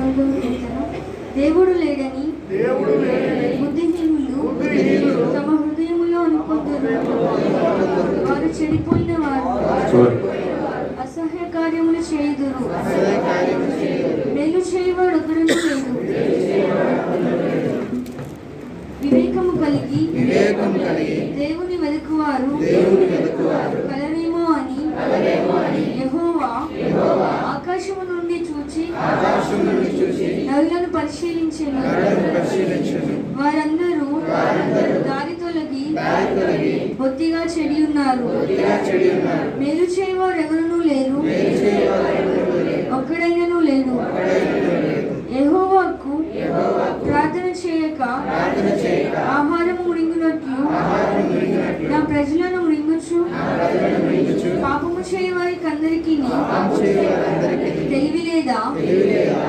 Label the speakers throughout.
Speaker 1: 4వ కీర్తన. దేవుడు లేడని బుద్ధిహీనులు తమ హృదయములో అనుకుందురు. వారు చెడిపోయిన వారు అసహ్య కార్యములు చేయుదురు. మేలు చేయవాడు ఒకడును లేదు. వివేకము కలిగి దేవుని వెతుకువారు కలరేమో అని యెహోవా ఆకాశము నుండి చూచి నరులను పరిశీలించెను. వారందరూ దారి తొలగి బొత్తిగా చెడి ఉన్నారు. మేలు చేయవారు ఎవరునూ లేరు, ఒక్కడైనను లేడు. యెహోవాకు ప్రార్థన చేయక ఆహారం మురింగినట్లు నా ప్రజలను మృంగుచు పాపము చేయవారికి అందరికీ తెలివి లేదా?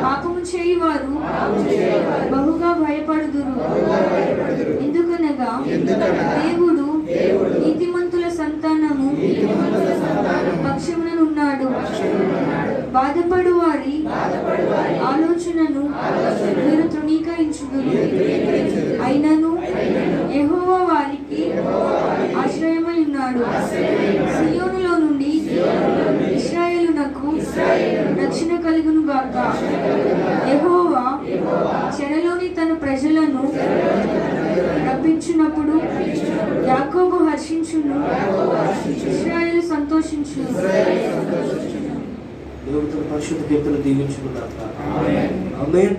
Speaker 1: పాపము చేయువారు బహుగా భయపడుదురు. ఎందుకనగా దేవుడు నీతిమంతుల సంతానము పక్షముననున్నాడు. బాధపడు వారి ఆలోచనను మీరు తృణీకరించుదురు. అయినను యెహోవా వారికి ఆశ్రయమై ఉన్నాడు. సియోనులో నుండి ఇశ్రాయేలునకు రక్షణ కలుగును గాక. యెహోవా చెరలోని తన ప్రజలను రప్పించినప్పుడు యాకోబు హర్షించును, ఇశ్రాయేలు సంతోషించును.
Speaker 2: దేవుడితో పరిశుద్ధ కీర్తన దీవించుకున్నాక ఆమేన్.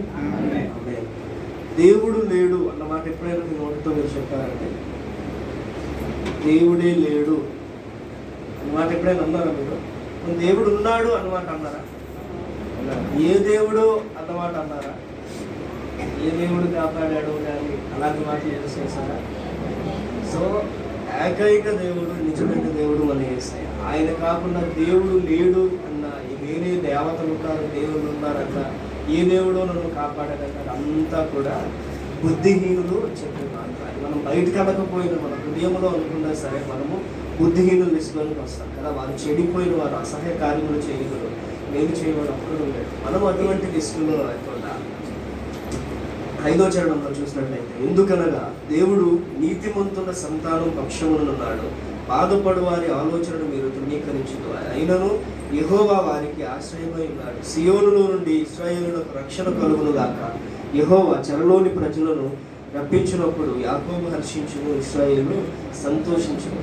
Speaker 2: దేవుడు లేడు అన్నమాట ఎప్పుడైనా మీ నోటితో మీరు చెప్పారంటే దేవుడే లేడు అన్నమాట ఎప్పుడైనా అన్నారా మీరు? దేవుడు ఉన్నాడు అన్నమాట అన్నారా? ఏ దేవుడు అన్నమాట అన్నారా? ఏ దేవుడు కాపాడాడు కానీ అలాంటి మాటలు చేసేసారా? సో ఏకైక దేవుడు, నిజమైన దేవుడు మన యేసయ్య. ఆయన కాకుండా దేవుడు లేడు అన్న వేరే దేవతలు ఉన్నారు, దేవుళ్ళు ఉన్నారన్న ఏ దేవుడో నన్ను కాపాడారన్న అంతా కూడా బుద్ధిహీనులు చెప్పే మాట్లాడి మనం బయటకు అనకపోయినా మన హృదయంలో అనుకున్నా సరే మనము బుద్ధిహీనులు లిస్టులోకి వస్తాం కదా. వారు చెడిపోయిన వారు అసహ్య కార్యములు చేయగలరు, నేను చేయవాడు ఒక్కడు లేడు. మనం అటువంటి లిస్టులో లేకుండా 5వ చరణంలో చూసినట్లయితే, ఎందుకనగా దేవుడు నీతిమంతుల సంతానం పక్షమునున్నాడు. బాధపడు వారి ఆలోచనను మీరు తృణీకరించుదు. అయినను యెహోవా వారికి ఆశ్రయమై ఉన్నాడు. సియోనులో నుండి ఇశ్రాయేలునకు రక్షణ కలుగును గాక. యెహోవా చెరలోని ప్రజలను రప్పించినప్పుడు యాకోబు హర్షించును, ఇశ్రాయేలు సంతోషించును.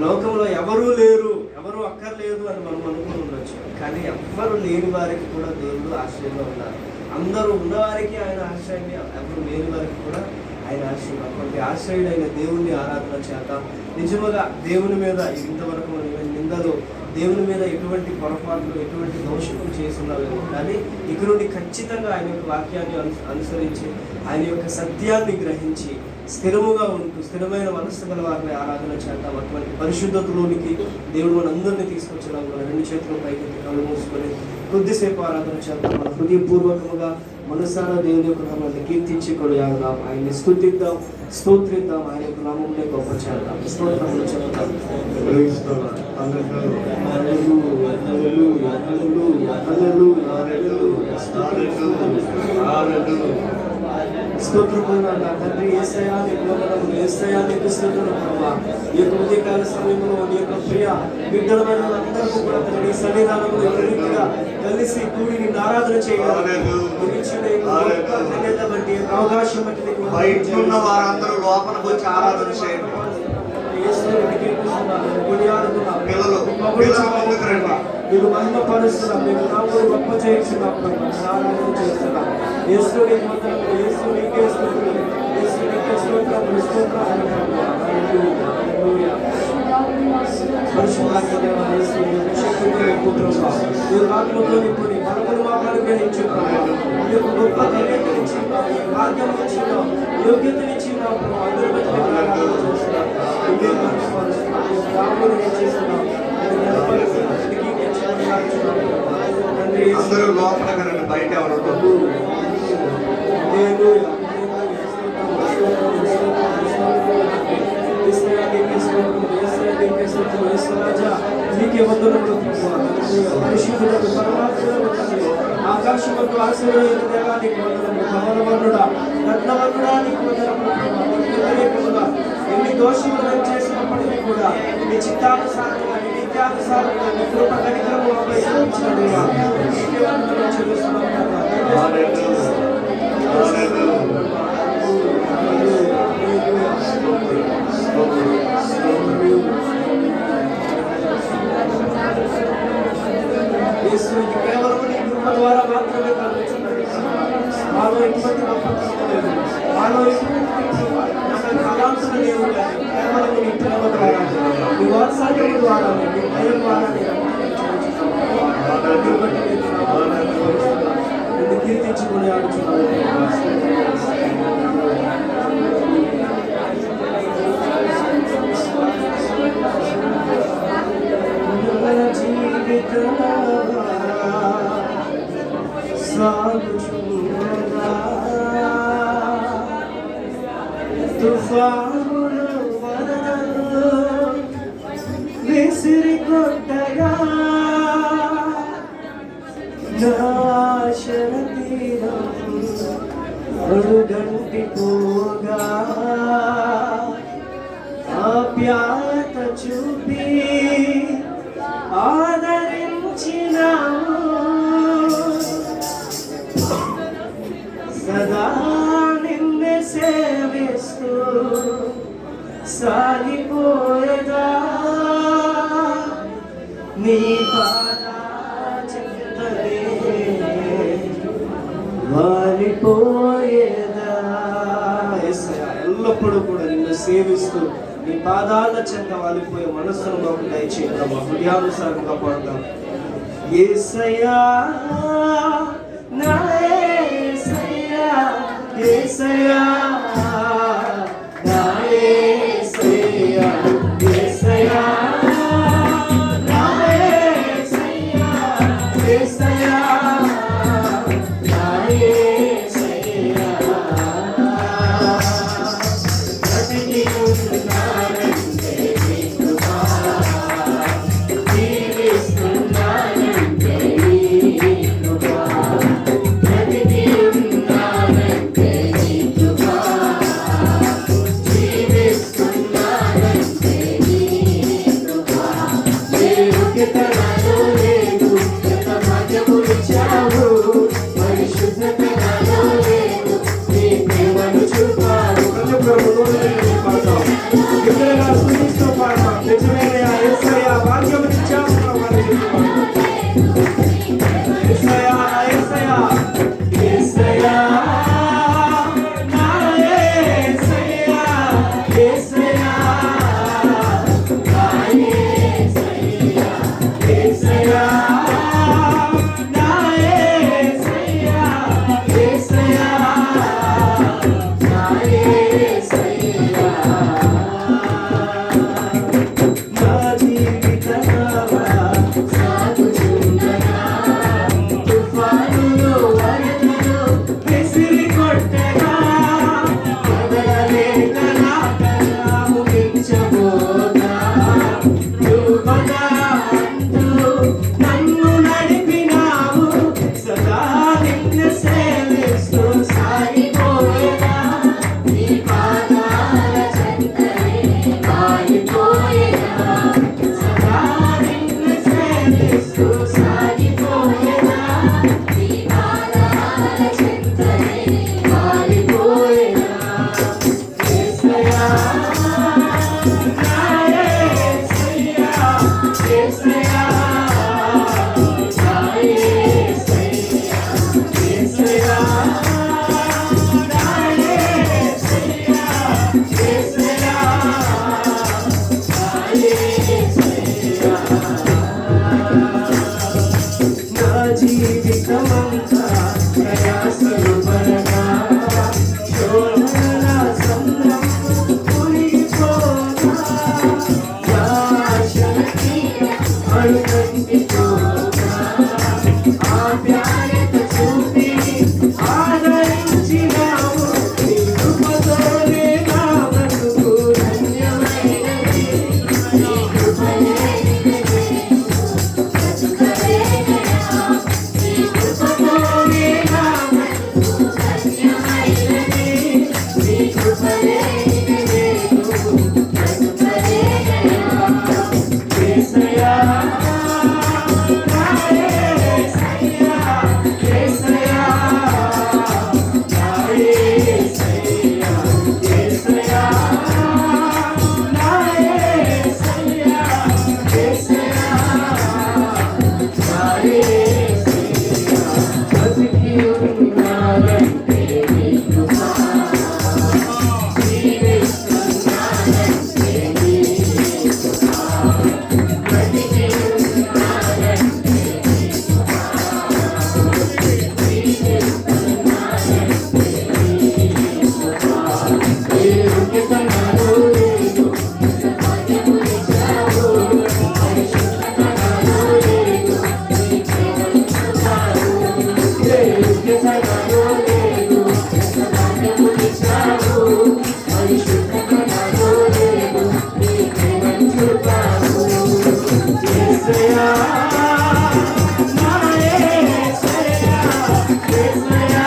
Speaker 2: లోకంలో ఎవరూ లేరు, ఎవరు అక్కర్లేదు అని మనం అనుకుని ఉండొచ్చు, కానీ ఎవ్వరు లేని వారికి కూడా దేవుడు ఆశ్రయంగా ఉన్నారు. అందరూ ఉన్నవారికి ఆయన ఆశ్రయం, ఎవరు లేని వారికి కూడా ఆయన ఆశ్రయం. అటువంటి ఆశ్రయుడైన దేవుణ్ణి ఆరాధన చేద్దాం. నిజముగా దేవుని మీద ఇంతవరకు నిందలు, దేవుని మీద ఎటువంటి పొరపాట్లు, ఎటువంటి దోషకులు చేస్తున్నావేమో, కానీ ఇక నుండి ఖచ్చితంగా ఆయన యొక్క వాక్యాన్ని అనుసరించి ఆయన యొక్క సత్యాన్ని గ్రహించి స్థిరముగా ఉంటూ స్థిరమైన మనస్సు గల వారిని ఆరాధన చేద్దాం. అటువంటి పరిశుద్ధతలోనికి దేవుడు మనందరినీ తీసుకొచ్చేలాగా మన 2 చేతుల పైకి కళ్ళు మూసుకొని కొద్దిసేపు ఆరాధన చేద్దాం. మన హృదయపూర్వకముగా మనసారా దేవుని యొక్క నామాన్ని కీర్తించి కొనియాడదాం, ఆయన్ని స్తుతిద్దాం, స్తోత్రిద్దాం, ఆయన యొక్క నామమునే గొప్ప చేద్దాం. స్తోత్రములు చెప్తాం. స్తోత్రములు తండ్రి. యేసయ్యా నీకు వందనములు, యేసయ్యా నీకు స్తుతులు ప్రభువా. ఈ యొక్క ఉదయకాల సమయంలో నీ యొక్క ప్రియ బిడ్డలమైన అందరికీ కూడా తండ్రి సన్నిధానంలో రీతిగా కలిసి కూడి నిన్ను ఆరాధన చేయగలరు. అవకాశం బట్టి
Speaker 3: బయట ఉన్న వారందరూ లోపలికి వచ్చి ఆరాధన చేయండి. పిల్లలు ముందుకు రండి.
Speaker 2: మీరు మహిమ పరుస్తున్నాం, మీకు నామములు గొప్ప చేయించున్నాం, ఆరాధన చేస్తున్నాం. యేసు నీకు వందనములు, యేసు నీకే స్తుతులు, యేసు నీకే స్తోత్రములు, స్తోత్రాలు ప్రభువా. హల్లెలూయా. పరిశుద్ధాత్మ దేవా, యేసు నీకు శక్తితో పుత్రుడా, మీరు ఆత్మతో నింపుని బలమును మాకు అనుగ్రహించు ప్రభువా. ఈ యొక్క గొప్ప ధన్యతనిచ్చినావు, ఈ భాగ్యమునిచ్చినావు, యోగ్యతనిచ్చినావు ప్రభువా. అందరి మధ్య ఆరాధన చేస్తున్నాం. ఇదే మహిమ పరుస్తున్నాం, రాముడు ఏం చేస్తున్నాం,
Speaker 3: అందరూ లోపలికి రండి, బయట ఎవరు
Speaker 2: నీకే వందనములు ప్రభువా. పరిశుద్ధులకు పరమాత్మకు ఆకాశం కొరకు ఆశీర్వదించిన దేవా నీకు వందనములు. కమలవర్ణుడా, రత్నవర్ణుడా నీకు వందనములు. వ్యతిరేకముగా ఎన్ని దోషములు చేసినప్పటికీ కూడా నీ చిత్తానుసారంగా నీ నిత్యానుసారంగా నీ కృప కనికరము మాపై చూపించిన దేవా నీకే వందనములు చెల్లిస్తున్నాము కేవలం నీ కృప ద్వారా మాత్రమే కలుగుతున్నది. మాలో ఎటువంటి గొప్పతనం లేదు, మాలో ఎటువంటి కళాంతులు లేవు. కానీ కేవలం నీ ప్రేమ ద్వారా, నీ వాత్సల్యం ద్వారా, నీ భయం ద్వారా నిన్ను కీర్తించుకుని ఆడుచున్నాను. తుఫానులు వరదలు విసిరి కొట్టగా నాశన తీరం అడుగంటి పోగా ఆప్యాయత చూపి ఆదరించినావు. సదా నిన్నే సేవిస్తూ సాగిపోయేదా నీ పాదా చెంతనే వారిపోయేదా. యేసయ్యా, ఎల్లప్పుడూ కూడా నిన్ను సేవిస్తూ నీ పాదాల చెంత వాలిపోయే మనస్సును మాకు దయచేయడం మా హృదయానుసారంగా పడతాం. యేసయ్యా నా యేసయ్యా, యేసయ్యా నా యేసయ్యా, యేసయ్యా నా యేసయ్యా, యేసయ్యా నా యేసయ్యా. ప్రతిదీ ఉన్నానంటే నీ కృప, జీవిస్తున్నానంటే నీ కృప. ప్రతిదీ ఉన్నానంటే నీ కృప,
Speaker 1: ఉన్నాడంటే నీ కృప జీవిస్తున్నాడంటే నీ కృప బ్రతికి ఉన్నాడంటే నీ కృప జీవిస్తున్నాడంటే నీ కృప ఏ రుగ్యతనాలు లేదు భాగ్యము ఇచ్చావు పరిశుద్ధతనాలు లేదు నీ ప్రేమనిచ్చావు ఏ రుగ్యతనాలు లేదు భాగ్యము ఇచ్చావు పరిశుద్ధతనాలు లేదు నీ ప్రేమనిచ్చావు యేసయ్యా నా యేసయ్యా యేసయ్యా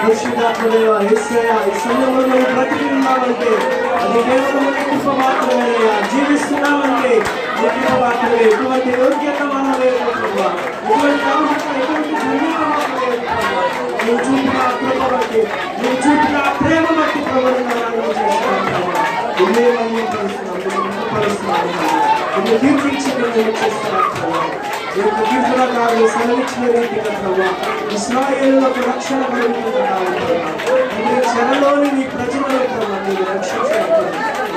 Speaker 2: పరిశుద్ధాత్మదేవా యేసయ్యా ఈ సమయంలో మేము బ్రతికి ఉన్నామంటే అది కేవలం నీ కృప మాత్రమేనయ్యా. జీవిస్తున్నామంటే నీ కృప మాత్రమే. ఎటువంటి యోగ్యత వల్ల లేదు ప్రభువా, ఎటువంటి అర్హత, ఎటువంటి ధన్యత మాకు లేదు ప్రభువా. నువ్వు చూపిన ఆ కృప బట్టి, నువ్వు చూపిన ఆ ప్రేమ బట్టి ప్రభువుని ఆరాధన చేస్తున్నాం ప్రభువా. నిన్నే మహిమపరుస్తున్నాం, నిన్ను మహిమపరుస్తున్నాం ప్రభువా. నిన్ను కీర్తించి నిన్ను చేస్తున్నాం ప్రభువా. ఈ యొక్క కీర్తనకారులు సెలవిచ్చిన రీతిగా ప్రభువా ఇశ్రాయేలులకు రక్షణ కలుగుతుంటున్నావు ప్రభువా. నీ చెరలోని నీ ప్రజలను ప్రభువా నీవు రక్షించినప్పుడు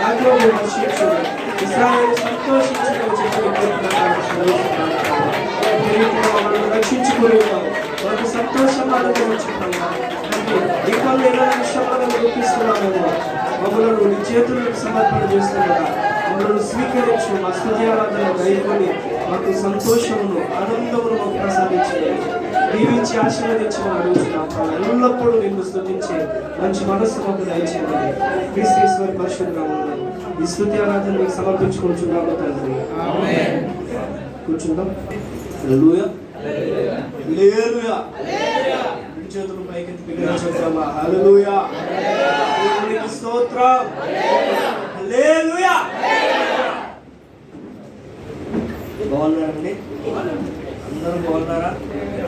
Speaker 2: యాకోబు రక్షించును, ఇశ్రాయేలు సంతోషించును చెప్పిన కీర్తనకారులు సెలవిస్తున్నాను ప్రభువా. ఈ రీతిగా మమ్మల్ని రక్షించుకుని ఉన్నావు, మాకు సంతోషం అనుభవించు ప్రభువా. ఇంకా ఎలా విషయాలను రూపిస్తున్నాము మమ్మల్ని నీ చేతులకు సమర్పణ చేస్తున్నారా మమ్మల్ని స్వీకరించు, మా స్తుతియారాధన దయకొని మాకు సంతోషమును ఆనందమును మాకు ప్రసాదించండి. దీవించి ఆశీర్వదించి మనం అడుగుతున్నాం. ఎల్లప్పుడూ నిన్ను స్తుతించే మంచి మనస్సు మాకు దయచేయండి. క్రీస్తు పరిశుద్ధంగా ఈ స్తుతి ఆరాధన మీకు సమర్పించుకుంటున్నాము తండ్రి. కూర్చుందాం. హల్లెలూయా హల్లెలూయా. రెండు చేతులు పైకెత్తి బిగ్గరగా చెప్తామా హల్లెలూయా. దేవునికి స్తోత్రం హల్లెలూయా. బాగున్నారండి? అందరూ బాగున్నారా?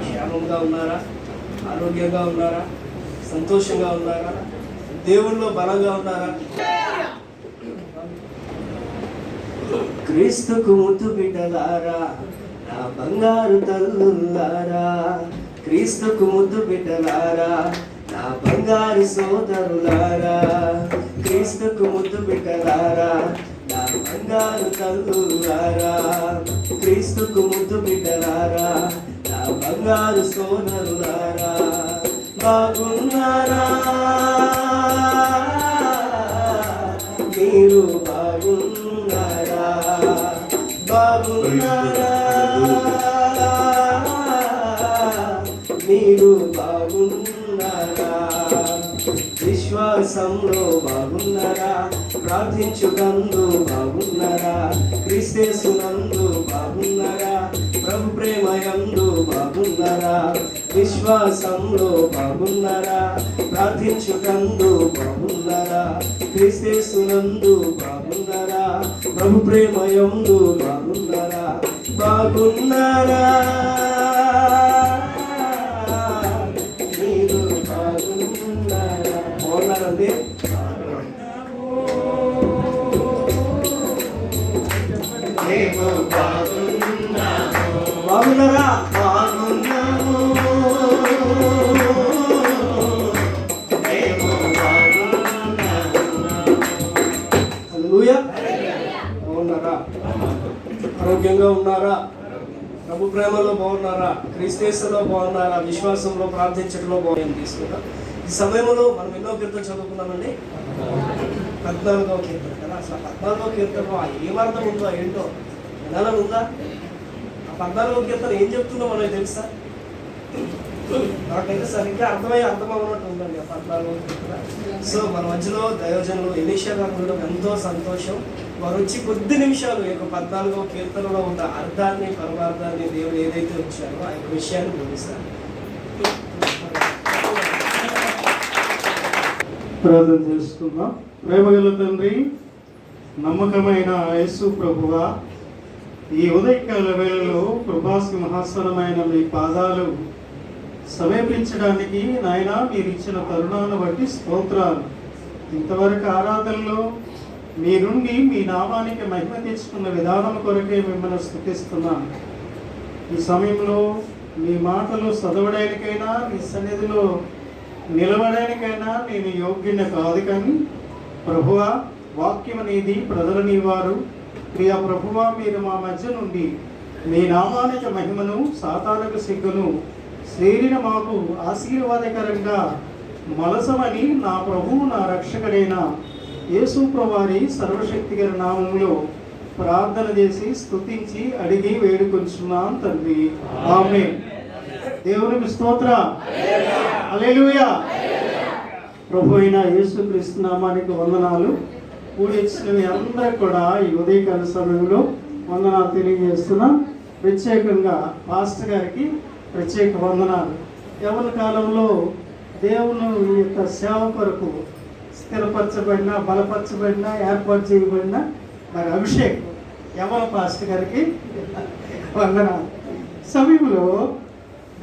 Speaker 2: క్షేమంగా ఉన్నారా? ఆరోగ్యంగా ఉన్నారా? సంతోషంగా ఉన్నారా? దేవుల్లో బలంగా ఉన్నారా? క్రీస్తుకు ముద్దు బిడ్డలారా, నా బంగారు తల్లులారా, క్రీస్తుకు ముద్దు బిడ్డలారా, నా బంగారు సోదరులారా, క్రీస్తుకు ముద్దు బిడ్డలారా, నా బంగారు తల్లులారా, క్రీస్తుకు ముద్దు బిడ్డలారా, నా బంగారు సోదరులారా, బాగున్నారా? మీరు బాగున్నారా? బాగున్నారా? మీరు బాగున్నారా? విశ్వాసంలో బాగున్నారా? ప్రార్థించుకందు బాగున్నారా? క్రీస్తేసునందు బాగున్నారా? ప్రభు ప్రేమయందు బాగున్నారా? విశ్వాసంలో బాగున్నారా? ప్రార్థించుకందు బాగున్నారా? క్రీస్తేసునందు బాగున్నారా? ప్రభు ప్రేమయందు బాగున్నారా? బాగున్నారా? మీరు బాగున్నారా? బాగున్నారండి? బాగున్నారా? బాగున్నాము. హల్లెలూయా. బాగున్నారా? ఆరోగ్యంగా ఉన్నారా? ప్రభు ప్రేమలో బాగున్నారా? క్రీస్తులో బాగున్నారా? విశ్వాసంలో ప్రార్థించడంలో బాగుంది తీసుకుంటా. ఈ సమయంలో మనం ఎన్నో కీర్తన చదువుకున్నామండి. 14వ కీర్తన కదా. అసలు 14వ కీర్తన ఏమర్థం ఉందో ఏంటో వినాలని ఉందా? ఆ 14వ కీర్తన ఏం చెప్తుందో మనకు తెలుసా? నాకైతే సరిగ్గా అర్థమవునట్టు ఉందండి ఆ 14వ కీర్తన. సో మన మధ్యలో దైవజనులు ఎలీషా గారు ఉండడం ఎంతో సంతోషం. వారు వచ్చి కొద్ది నిమిషాలు ఈ 14వ కీర్తనలో ఉన్న అర్థాన్ని, పరమార్థాన్ని దేవుడు ఏదైతే వచ్చారో ఆ యొక్క విషయాన్ని బోధిస్తారు.
Speaker 4: ప్రార్థన చేసుకుందాం. ప్రేమగల తండ్రి, నమ్మకమైన యేసు ప్రభువా, ఈ ఉదయకాల వేళలో కృపాసింహాసనమైన మీ పాదాలు సమీపించడానికి నాయన మీరు ఇచ్చిన తరుణాన్ని బట్టి స్తోత్రాలు. ఇంతవరకు ఆరాధనలో మీ నుండి మీ నామానికి మహిమ తెచ్చుకున్న విధానం కొరకే మిమ్మల్ని స్తుతిస్తున్నాను. ఈ సమయంలో మీ మాటలు చదవడానికైనా మీ సన్నిధిలో నిలవడానికైనా నేను యోగ్యుని కాదు, కానీ ప్రభువా వాక్యం అనేది ప్రజలు నీవారు. ప్రియ ప్రభువా, మీరు మా మధ్య నుండి మీ నామానికి మహిమను, సాతానుకు సిగ్గును శ్రేణిన మాకు ఆశీర్వాదకరంగా మలసమని నా ప్రభువు నా రక్షకుడైన యేసు ప్రభువారి సర్వశక్తిగల నామములో ప్రార్థన చేసి స్తుతించి అడిగి వేడుకొంచున్నాను తండ్రి, ఆమేన్. దేవునికి స్తోత్ర, హల్లెలూయా. ప్రభు అయిన యేసుక్రీస్తు నామానికి వందనాలు. కూడి వచ్చిన మీ అందరికి కూడా ఈ ఉదయకాల సమయంలో వందనాలు తెలియజేస్తున్నాం. ప్రత్యేకంగా పాస్టర్ గారికి ప్రత్యేక వందనాలు. యవ్వన కాలంలో దేవుని యొక్క సేవ కొరకు స్థిరపరచబడిన, బలపరచబడిన, ఏర్పాటు చేయబడిన మరి అభిషేకం యవ్వన పాస్టర్ గారికి వందనాలు. సమయంలో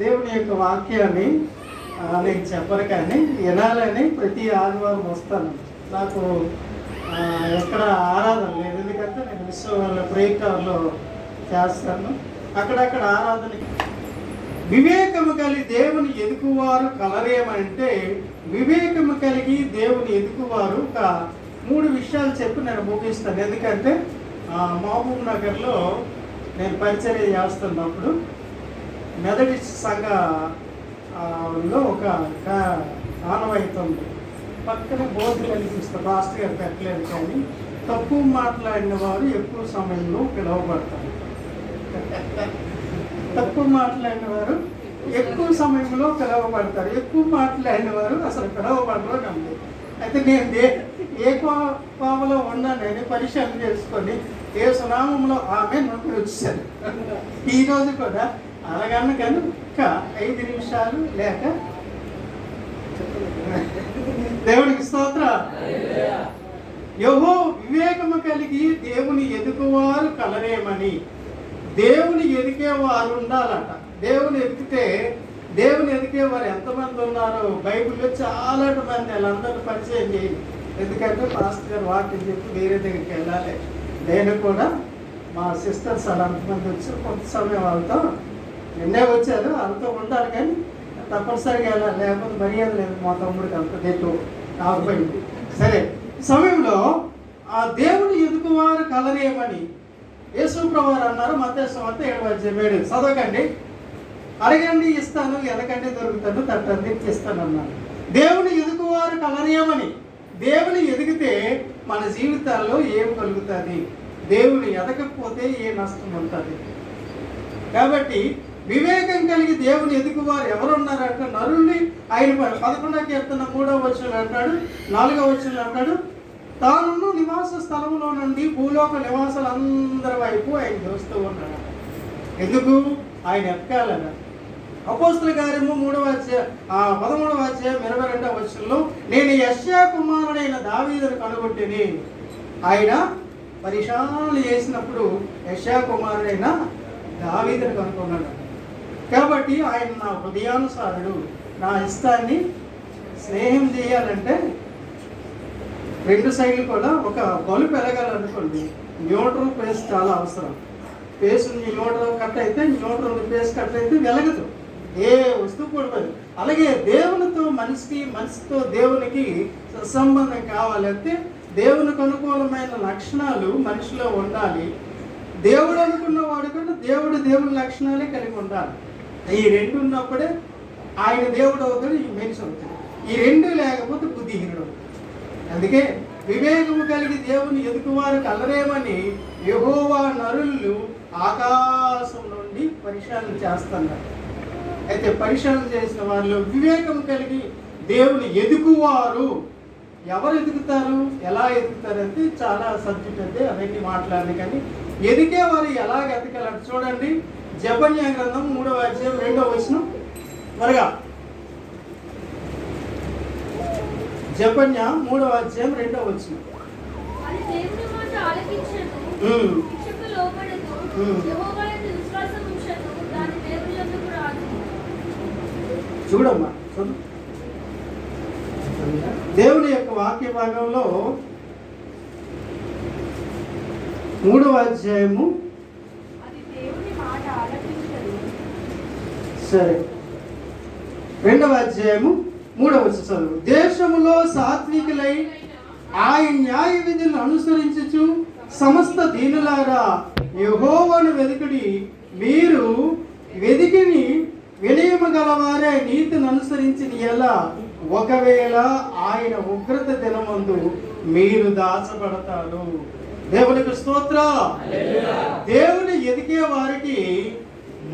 Speaker 4: దేవుని యొక్క వాక్యాన్ని నేను చెప్పరు, కానీ వినాలని ప్రతి ఆదివారం వస్తాను. నాకు ఎక్కడ ఆరాధన లేదు, ఎందుకంటే నేను విశ్వ బ్రేక్ టవర్లో చేస్తాను. అక్కడక్కడ ఆరాధన. వివేకము కలిగి దేవుని ఎదుకువారు కలరేమంటే, వివేకము కలిగి దేవుని ఎదుకువారు ఒక 3 విషయాలు చెప్పి నేను ముగిస్తాను. ఎందుకంటే మహబూబ్ నగర్లో నేను పరిచర్య చేస్తున్నప్పుడు మెదడి సంఘలో ఒక ఆనవాయితీ ఉంది. పక్కన బోర్డు కనిపిస్తుంది, పాస్టర్ గారు పెట్టలేదు, కానీ తక్కువ మాట్లాడిన వారు ఎక్కువ సమయంలో పిలువబడతారు. తక్కువ మాట్లాడిన వారు ఎక్కువ సమయంలో పిలువబడతారు, ఎక్కువ మాట్లాడిన వారు అసలు పిలువబడరు నమ్మి. అయితే నేను ఏ కోవలో ఉన్నానని పరిశీలన చేసుకొని ఏ సునామంలో ఆమె నొప్పి వచ్చాను. ఈరోజు కూడా అరగన్న కానీ ఇంకా 5 నిమిషాలు లేక దేవునికి స్తోత్ర. యెహోవా వివేకము కలిగి దేవుని ఎదుకువారు కలరేమని. దేవుని ఎదికేవారు ఉండాలట. దేవుని ఎదికేవారు ఎంతమంది ఉన్నారో బైబిల్లో చాలా మంది. వాళ్ళందరినీ పరిచయం చేయండి, ఎందుకంటే పాస్టర్ గారు వాక్యం చెప్పి వేరే దగ్గరికి వెళ్ళాలి. నేను కూడా మా సిస్టర్స్ అలా అంతమంది వచ్చి కొంత సమయం వాళ్ళతో నిన్నే వచ్చారు, వాళ్ళతో ఉండాలి, కానీ తప్పనిసరిగా వెళ్ళాలి, లేకపోతే మర్యాద లేదు. మా తమ్ముడికి అంత గెట్టు ఆగిపోయింది. సరే, సమయంలో ఆ దేవుని ఎదుకువారు కలరేమని యేసు ప్రభువారు అన్నారు. మత్తయి సువార్త 7:7 చదవకండి. అడగండి ఇస్తాను, ఎదకండి దొరుకుతాను, తట్టండి ఇస్తాను అన్నారు. దేవుని ఎదుకువారు కలరేమని. దేవుని ఎదిగితే మన జీవితాల్లో ఏం కలుగుతుంది? దేవుని ఎదగకపోతే ఏ నష్టం ఉంటుంది? కాబట్టి వివేకం కలిగి దేవుని ఎదుగువారు ఎవరున్నారంటే నరుల్ని ఆయన 11వ కీర్తన 3వ వచనం అంటాడు, 4వ వచనం అంటాడు, తాను నివాస స్థలంలో నుండి భూలోక నివాసులందరి వైపు ఆయన చూస్తూ ఉన్నాడు. ఎందుకు? ఆయన ఎక్కాలన్న. అపోస్తల కార్యము 13వ అధ్యాయం 22వ వచనంలో నేను యెషయా కుమారుడైన దావీదును కనుగొంటిని. ఆయన పరిశాలు చేసినప్పుడు యెషయా కుమారుడైన దావీదును కనుక్కున్నాడు. కాబట్టి ఆయన నా హృదయానుసారుడు, నా ఇష్టాన్ని స్నేహం చేయాలంటే 2 సైడ్లు కూడా ఒక బల్బు వెలగాలనుకోండి, న్యూట్రల్ ఫేస్ చాలా అవసరం. ఫేస్ న్యూట్రల్ కట్ అయితే, న్యూట్రల్ ఫేస్ కట్ అయితే వెలగదు, ఏ వస్తువు కూడదు. అలాగే దేవునితో మనిషితో దేవునికి సంబంధం కావాలంటే దేవునికి అనుకూలమైన లక్షణాలు మనిషిలో ఉండాలి. దేవుడు అనుకున్న వాడు కూడా దేవుని లక్షణాలే కలిగి ఉండాలి. ఈ 2 ఉన్నప్పుడే ఆయన దేవుడు అవుతాడు, ఈ మనిషి అవుతాడు. ఈ 2 లేకపోతే బుద్ధిహీనుడు. అందుకే వివేకము కలిగి దేవుని ఎదుకువారు కలరేమని యెహోవా నరులు ఆకాశం నుండి పరిశీలన చేస్తున్నారు. అయితే పరిశీలన చేసిన వారిలో వివేకం కలిగి దేవుని ఎదుగువారు ఎవరు ఎదుగుతారు, ఎలా ఎదుగుతారు అంటే చాలా సబ్జెక్ట్ అంటే అవన్నీ మాట్లాడదు. కానీ ఎదిగే వారు ఎలాగ ఎదగాలంటే చూడండి, జెఫన్యా గ్రంథం 3వ అధ్యాయం 2వ వచనం త్వరగా. జెఫన్యా 3వ అధ్యాయం 2వ వచనం.
Speaker 5: అది దేవుని మాట ఆలకించెను, శిక్షకు లోబడెను, యెహోవా యందు విశ్వాసం ఉంచెను, దాని దేవుని యొద్దకు రాదు.
Speaker 4: చూడమ్మా, చూడు. దేవుని యొక్క వాక్య భాగంలో 3వ అధ్యాయము,
Speaker 5: అది దేవుని మాట ఆలకించెను.
Speaker 4: సరే 2వ అధ్యాయము 3వ వచనం చదువు. దేశములో సాత్వికులై ఆయన న్యాయ విధులను అనుసరించుచు సమస్త దీనులారా యెహోవాను వెదుకుడి, మీరు వెదికిని వినయము గలవారే నీతిని అనుసరించిన ఎలా ఒకవేళ ఆయన ఉగ్రత దినమందు మీరు దాచబడతారు. దేవునికి స్తోత్రం. దేవుని ఎదిగే వారికి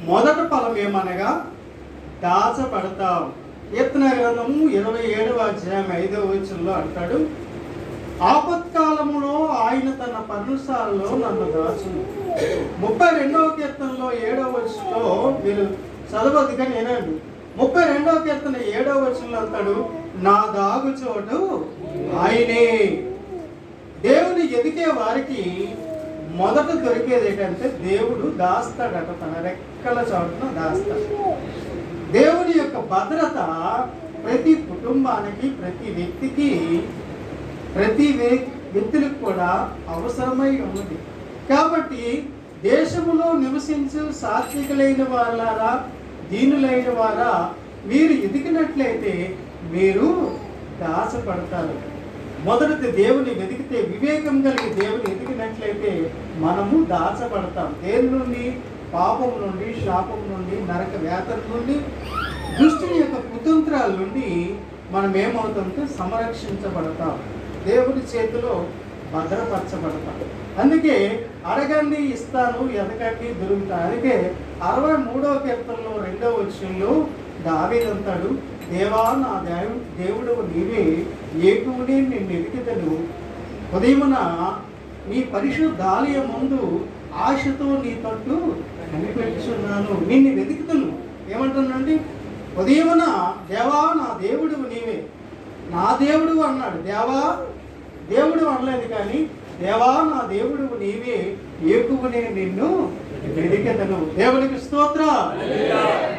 Speaker 4: మొదటి ఫలం ఏమనగా దాచబడతాం. కీర్తన గ్రంథము 27వ అధ్యాయం 5వ వచనంలో అంటాడు, ఆపత్కాలములో ఆయన తన పర్ణశాలలో నన్ను దాచును. 32వ కీర్తనలో 7వ వచనంలో మీరు చదవద్దు కానీ వినండి. 32వ కీర్తన 7వ వచనంలో అంటాడు, నా దాగు చోటు ఆయనే. దేవుని ఎదిగే వారికి మొదట దొరికేది ఏంటంటే దేవుడు దాస్తాడట, తన రెక్కల చోటున దాస్తాడు. దేవుని యొక్క భద్రత ప్రతి కుటుంబానికి, ప్రతి వ్యక్తికి, ప్రతి వ్యక్తులకు కూడా అవసరమై ఉన్నది. కాబట్టి దేశములో నివసించు సాత్వికులైన వారారా, దీనులైన వారా, మీరు ఎదిగినట్లయితే మీరు దాచపడతారు. మొదటి దేవుని వెతికితే, వివేకం కలిగి దేవుని ఎదిగినట్లయితే మనము దాచబడతాం. దేని నుండి? పాపం నుండి, శాపం నుండి, నరక వేతన నుండి, దుష్టుని యొక్క కుతంత్రాల నుండి మనం ఏమవుతామంటే సంరక్షించబడతాం, దేవుని చేతిలో భద్రపరచబడతాం. అందుకే అడగండి ఇస్తాను, ఎదగండి దొరుకుతాను. అందుకే 63వ కీర్తనలో 2వ వచనంలో దావీదు అంటాడు, దేవా నా దేవుడు నీవే, ఏకువుని నిన్ను ఎదిగిదను, ఉదయమున నీ పరిశుద్ధాలయం ముందు ఆశతో నీ తట్టు కనిపెట్టుచున్నాను, నిన్ను వెతుకుతాను. ఏమంటున్నాండి? ఉదయమున దేవా నా దేవుడు నీవే, నా దేవుడు అన్నాడు. దేవా దేవుడు అనలేదు కానీ దేవా నా దేవుడు నీవే, ఏకువునే నిన్ను వెతికెదను. దేవునికి స్తోత్రం.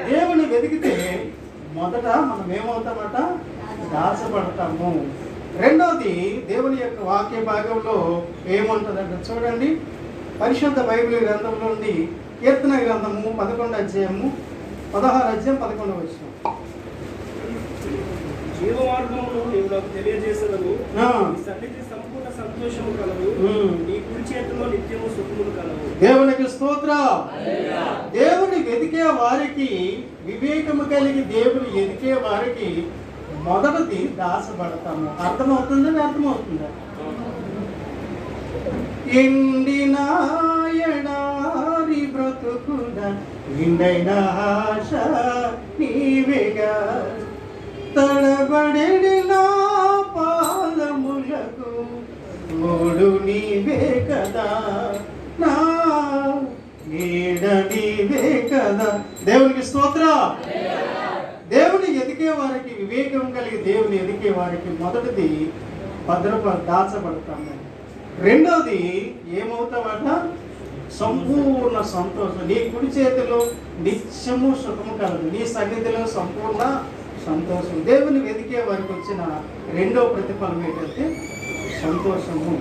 Speaker 4: దేవుని వెతికితే మొదట మనం ఏమవుతామట? దాచబడతాము. రెండవది దేవుని యొక్క వాక్య భాగంలో ఏముంటుందంటే చూడండి, పరిశుద్ధ బైబిల్ గ్రంథంలో నుండి కీర్తన గ్రంథము 11వ అధ్యాయము 16వ అధ్యాయం 11వ వచనం.
Speaker 2: జీవ మార్గమును నీవు నాకు తెలియజేసేదను, నీ సన్నిధి సంపూర్ణ సంతోషము కలవు, నీ కుడి చేతిలో నిత్యము సుఖములు కలవు.
Speaker 4: దేవునికి స్తోత్రం. దేవుని వెతికే వారికి, వివేకము కలిగి దేవుని ఎదికే వారికి మొదటిది దాచబడతాము. అర్థమవుతుందా? అర్థమవుతుందా? ఎండిన ఎడారి బ్రతుకున నిండైన ఆశ నీవేగా, తడబడిన పాదములకు ఓడు నీవే కదా, నా నీడ నీవే కదా. దేవునికి స్తోత్రం. దేవుని ఎదికే వారికి, వివేకం కలిగి దేవుని ఎదికే వారికి మొదటిది దాచబడతాము. రెండోది ఏమవుతామట? సంపూర్ణ సంతోషం. నీ కుడి చేతిలో నిత్యము సుఖము కలదు, నీ సన్నిధిలో సంపూర్ణ సంతోషం. దేవుని వెతికే వారికి వచ్చిన రెండో ప్రతిఫలం ఏంటంటే సంతోషము.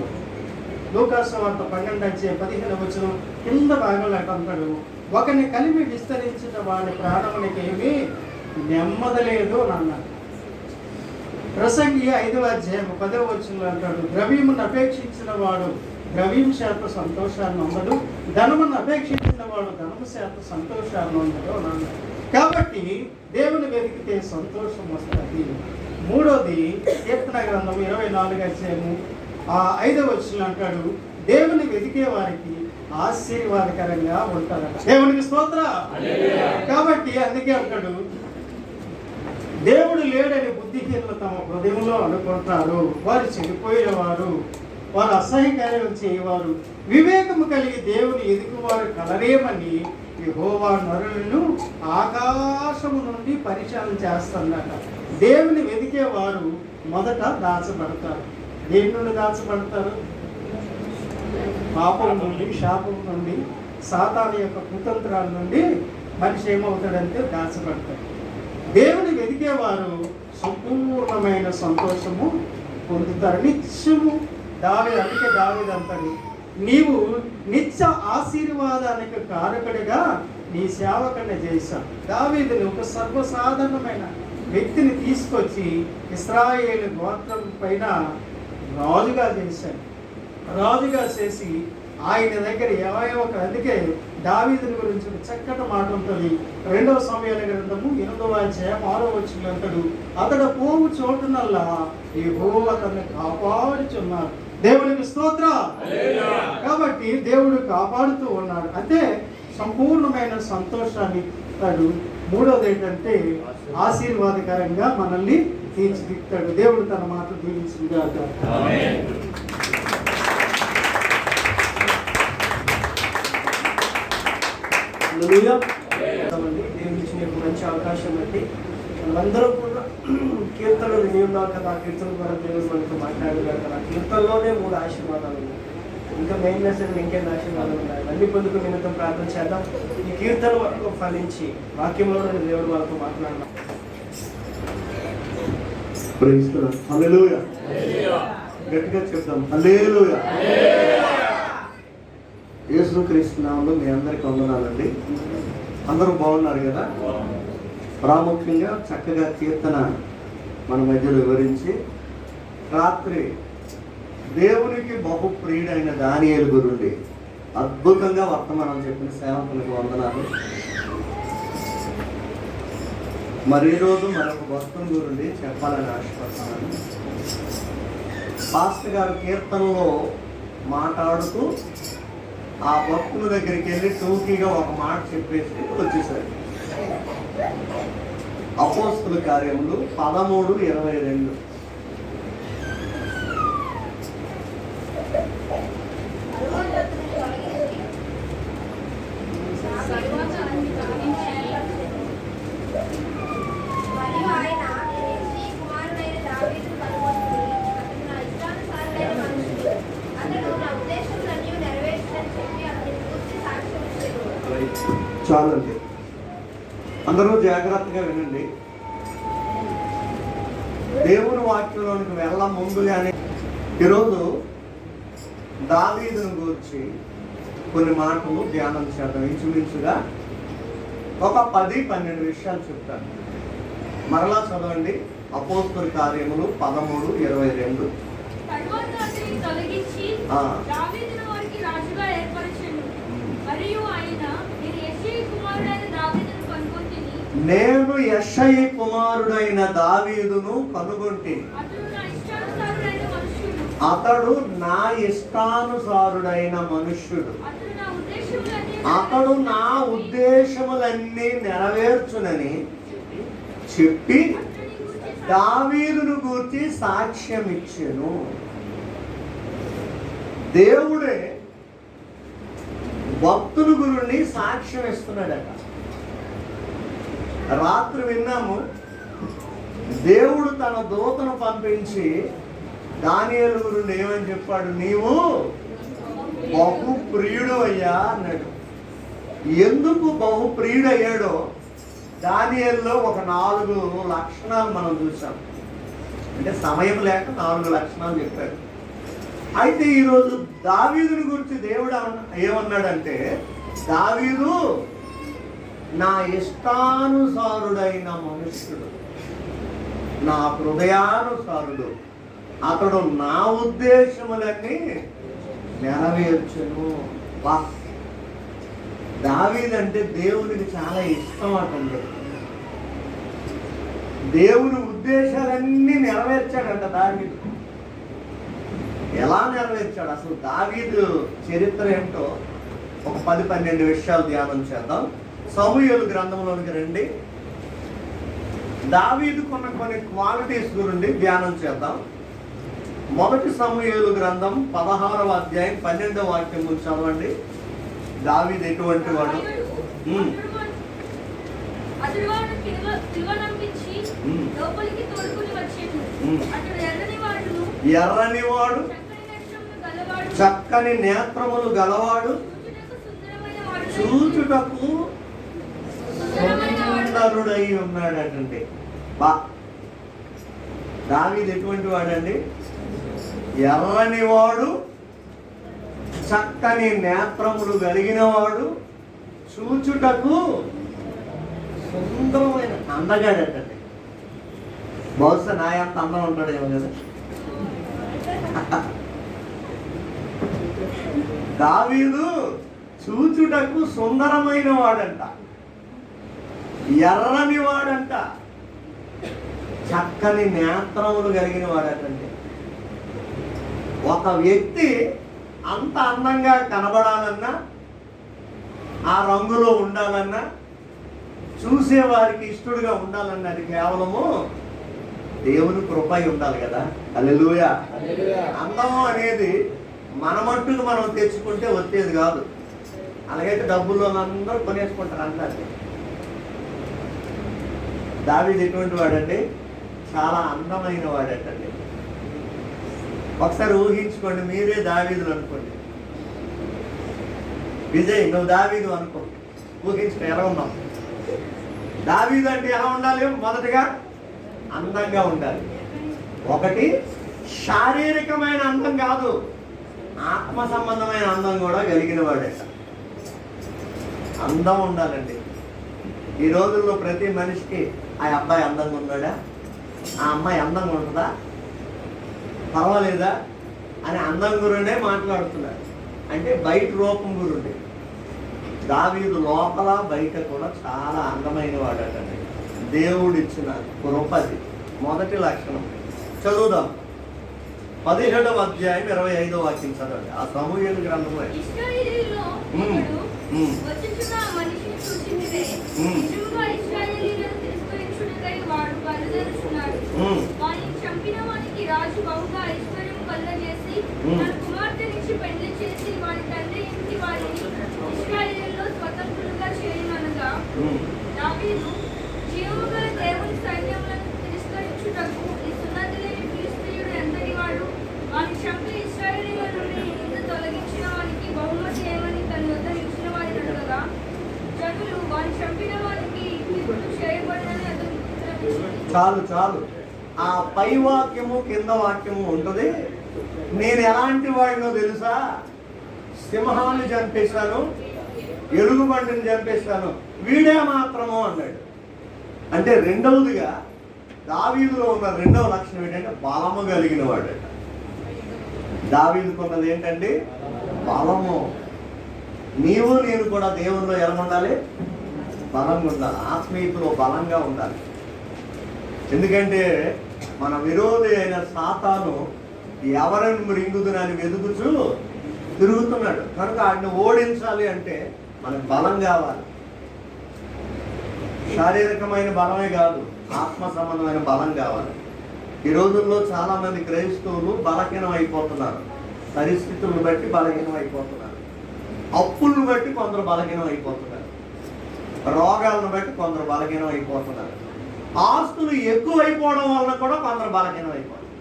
Speaker 4: లూకాసు సువార్త 12:15 వచనం కింద భాగంలో అంటాడు, ఒకరిని కలిమి విస్తరించిన వాడి ప్రాణమునికి ఏమీ నెమ్మదలేదు అని అన్నాడు. ప్రసంగి 5వ అధ్యాయం 10వ వచనంలో అంటాడు, ద్రవ్యమును అపేక్షించిన వాడు ద్రవ్యం చేత సంతోషాన్ని ఉండదు, ధనమును అపేక్షించిన వాడు ధనము చేత సంతోషాన్ని ఉండదు అని అన్నాడు. కాబట్టి దేవుని వెతికితే సంతోషం వస్తుంది. మూడోది కీర్తన గ్రంథం 24వ అధ్యాయము 5వ వచనంలో అంటాడు, దేవుని వెతికే వారికి ఆశీర్వాదకరంగా ఉంటారట. దేవునికి స్తోత్ర. కాబట్టి అందుకే అంటాడు, దేవుడు లేడని బుద్ధిహీనులు తమ హృదయంలో అనుకుంటారు, వారు చెడిపోయిన వారు, వారు అసహ్యకార్యం చేయవారు, వివేకము కలిగి దేవుని ఎదుగువారు కలరేమని యెహోవా నరులను ఆకాశము నుండి పరిచయం చేస్తున్నట. దేవుని వెతికేవారు మొదట దాచబడతారు. దేని నుండి దాచబడతారు? పాపం నుండి, శాపం నుండి, సాతాను యొక్క కుతంత్రాల నుండి మనిషి ఏమవుతాడంటే దాచబడతాడు. దేవుని వెతికేవారు సంపూర్ణమైన సంతోషము పొందుతారు. నిత్యము అందుకే దావీదు అంటాడు, నీవు నిత్య ఆశీర్వాదానికి కారకుడిగా నీ సేవకుని చేశావు. దావీదుని ఒక సర్వసాధారణమైన వ్యక్తిని తీసుకొచ్చి ఇశ్రాయేలు గోత్రం పైన రాజుగా చేశాడు. రాజుగా చేసి ఆయన దగ్గర అందుకే దావీదుని గురించి ఒక చక్కటి మాట ఉంటుంది. 2వ సమూయేలు గ్రంథము 8వ అధ్యాయం 6వ వచనంలో అంటాడు, అతడు పోవు చోటునల్లా యెహోవా అతన్ని కాపాడుచున్నాడు. దేవునికి స్తోత్ర. కాబట్టి దేవుడు కాపాడుతూ ఉన్నాడు. అంటే సంపూర్ణమైన సంతోషాన్ని ఇస్తాడు. మూడవది ఏంటంటే ఆశీర్వాదకరంగా మనల్ని తీర్చిదిద్దుతాడు. దేవుడు తన మాట దీవించుగాక.
Speaker 2: దేవుని ఇచ్చిన మంచి అవకాశం బట్టి మనమందరం కూడా కీర్తనలు విని ఉన్నాం కదా. ఆ కీర్తన ద్వారా దేవుడు మనతో మాట్లాడుగారు కదా. కీర్తనలోనే 3 ఆశీర్వాదాలు ఉన్నాయి. ఇంకా మెయిన్ మెసేజ్ ఇంకేం ఆశీర్వాదాలు ఉన్నాయి. అన్ని పొందుకు నిమిత్తం ప్రార్థన చేద్దాం. ఈ కీర్తన వరకు ఫలించి వాక్యంలో దేవుడు మనతో మాట్లాడదాం.
Speaker 3: హల్లెలూయా. గట్టిగా చెప్తాం హల్లెలూయా. యేసుక్రీస్తు నామములో మీ అందరికీ వందనాలండి. అందరూ బాగున్నారు కదా. ప్రాముఖ్యంగా చక్కగా కీర్తన మన మధ్యలో వివరించి రాత్రి దేవునికి బహు ప్రియుడైన దానియేలు గురుండి అద్భుతంగా వర్తమానం చెప్పిన సేవకులకు వందనాలు. మరి ఈరోజు మరొక భక్తుని గురించి చెప్పాలని ఆశపడుతున్నాను. పాస్టర్ గారు కీర్తనలో మాట్లాడుతూ ఆ భక్తుల దగ్గరికి వెళ్ళి టూకీగా ఒక మాట చెప్పేసి వచ్చేసారు. అపోస్తుల కార్యములు 13:22. చాలండి, అందరూ జాగ్రత్తగా వినండి. దేవుని వాక్యంలోనికి వెళ్ళ ముందుగానే ఈరోజు దావీదును గురించి కొన్ని మాటలు ధ్యానం చేద్దాం. ఇంచుమించుగా ఒక 10-12 విషయాలు చెప్తాను. మరలా చదవండి. అపోస్తుల కార్యములు 13:22. నేను యెషయి కుమారుడైన దావీదును కనుగొంటిని. అతడు నా ఇష్టానుసారుడైన మనుష్యుడు. అతడు నా ఉద్దేశములన్నీ నెరవేర్చునని చెప్పి దావీదును గూర్చి సాక్ష్యం ఇచ్చెను. దేవుడే భక్తుల గురించి సాక్ష్యం ఇస్తున్నాడట. రాత్రి విన్నాము, దేవుడు తన దూతను పంపించి దానియేలు గురించి ఏమని చెప్పాడు? నీవు బహు ప్రియుడు అయ్యా అన్నాడు. ఎందుకు బహు ప్రియుడు అయ్యాడో దానియేలులో ఒక 4 లక్షణాలు మనం చూసాం. అంటే సమయం లేక 4 లక్షణాలు చెప్పాడు. అయితే ఈరోజు దావీదుని గురించి దేవుడు ఏమన్నాడంటే, దావీదు నా ఇష్టానుసారుడైన మనుష్యుడు, నా హృదయానుసారుడు, అతడు నా ఉద్దేశములన్నీ నెరవేర్చును. వా, దావీదంటే దేవునికి చాలా ఇష్టం అటండి. దేవుని ఉద్దేశాలన్నీ నెరవేర్చాడంట దావీదు. ఎలా నెరవేర్చాడు? అసలు దావీదు చరిత్ర ఏంటో ఒక 10-12 విషయాలు ధ్యానం చేద్దాం. సమూయేలు గ్రంథంలోనికి రండి. దావీదుకున్న కొన్ని క్వాలిటీస్ గురించి ధ్యానం చేద్దాం. మొదటి సమూయేలు గ్రంథం 16వ అధ్యాయం 12వ వాక్యం గురించి చదవండి. దావీదు ఎటువంటి వాడు?
Speaker 5: అతడు వాడు పిలువనంపించి లోపలికి తోడుకుని వచ్చేను. అతడు
Speaker 3: ఎర్రని వాడు, చక్కని నేత్రములు గలవాడు, చూచుటకు సుందరుడై ఉన్నాడటండి. దావీదు ఎటువంటి వాడండి? ఎర్రని వాడు, చక్కని నేత్రములు కలిగిన వాడు, చూచుటకు సుందరమైన అందగాడటండి. బహుశా నా ఎంత అందం ఉంటాడేమో కదా. దావీదు చూచుటకు సుందరమైన వాడంట, ఎర్రని వాడంట, చక్కని నేత్రములు కలిగిన వాడటండి. ఒక వ్యక్తి అంత అందంగా కనబడాలన్నా, ఆ రంగులో ఉండాలన్నా, చూసేవారికి ఇష్టడుగా ఉండాలన్నా అది కేవలము దేవుని కృప ఉండాలి కదా. హల్లెలూయా. అందము అనేది మన మట్టుకు మనం తెచ్చుకుంటే వచ్చేది కాదు. అలాగైతే డబ్బుల్లో అందరూ కొనేసుకుంటారు అందరినీ. దావీదు ఎటువంటి వాడండి? చాలా అందమైన వాడటండి. ఒకసారి ఊహించుకోండి, మీరే దావీదులు అనుకోండి. విజయ్ నువ్వు దావీదు అనుకో, ఊహించుకో ఎలా ఉన్నావు. దావీదు అంటే ఎలా ఉండాలి? మొదటగా అందంగా ఉండాలి. ఒకటి శారీరకమైన అందం కాదు, ఆత్మ సంబంధమైన అందం కూడా కలిగిన వాడట. అందం ఉండాలండి. ఈ రోజుల్లో ప్రతి మనిషికి ఆ అబ్బాయి అందంగా ఉన్నాడా, ఆ అమ్మాయి అందంగా ఉంటుందా, పర్వాలేదా అని అందం గురునే మాట్లాడుతున్నారు. అంటే బయట రూపం గురుండి. దావీదు లోపల బయట కూడా చాలా అందమైన వాడటండి. దేవుడిచ్చిన కృపది మొదటి లక్షణం. చదువుదాం. 17వ అధ్యాయం 25వ వాక్యం చదవండి. ఆ సమూయేలు గ్రంథంలో
Speaker 5: రాజు బహుగా ఐశ్వర్యం కలుగజేసి తన కుమార్తెనిచ్చి పెళ్లి చేసి వారి తండ్రి ఇంటి వారిని ఇశ్రాయేలులో స్వతంత్రులుగా చేయననగా, దావీదు జీవము గల దేవుని సైన్యములను తిరస్కరించుటకు ఈ సున్నతి లేని ఫిలిష్తీయుడు ఎంతటి వాడు, వారిని చంపి ఇశ్రాయేలీయుల నుండి యుద్ధ తొలగించిన వారికి బహుమతి ఏమని తన యొద్ద నిలిచిన వారిని అడగగా, జనులు వారిని చంపిన వారికి తీర్పు చేయబడినని అతను ఉత్తరమిచ్చాడు.
Speaker 3: చాలు చాలు. ఆ పై వాక్యము కింద వాక్యము ఉంటుంది. నేను ఎలాంటి వాడినో తెలుసా? సింహాన్ని చంపేశాను, ఎలుగుబంటిని చంపేశాను, వీడే మాత్రము అన్నాడు. అంటే రెండవదిగా దావీదులో ఉన్న రెండవ లక్షణం ఏంటంటే బలము కలిగిన వాడట. దావీదుకున్నది ఏంటంటే బలము. నీవు నేను కూడా దేవుల్లో ఎలా ఉండాలి? బలంగా ఉండాలి. ఆత్మీయతలో బలంగా ఉండాలి. ఎందుకంటే మన విరోధి అయిన సాతాను ఎవరిని మృంగుదునని వెతుకుచూ తిరుగుతున్నాడు. కనుక ఆయన్ని ఓడించాలి అంటే మనకు బలం కావాలి. శారీరకమైన బలమే కాదు, ఆత్మ సంబంధమైన బలం కావాలి. ఈ రోజుల్లో చాలా మంది క్రైస్తవులు బలహీనం అయిపోతున్నారు. పరిస్థితులను బట్టి బలహీనం అయిపోతున్నారు. అప్పులను బట్టి కొందరు బలహీనం అయిపోతున్నారు. రోగాలను బట్టి కొందరు బలహీనం అయిపోతున్నారు. ఆస్తులు ఎక్కువ అయిపోవడం వలన కూడా కొందరు బలహీనం అయిపోతున్నారు.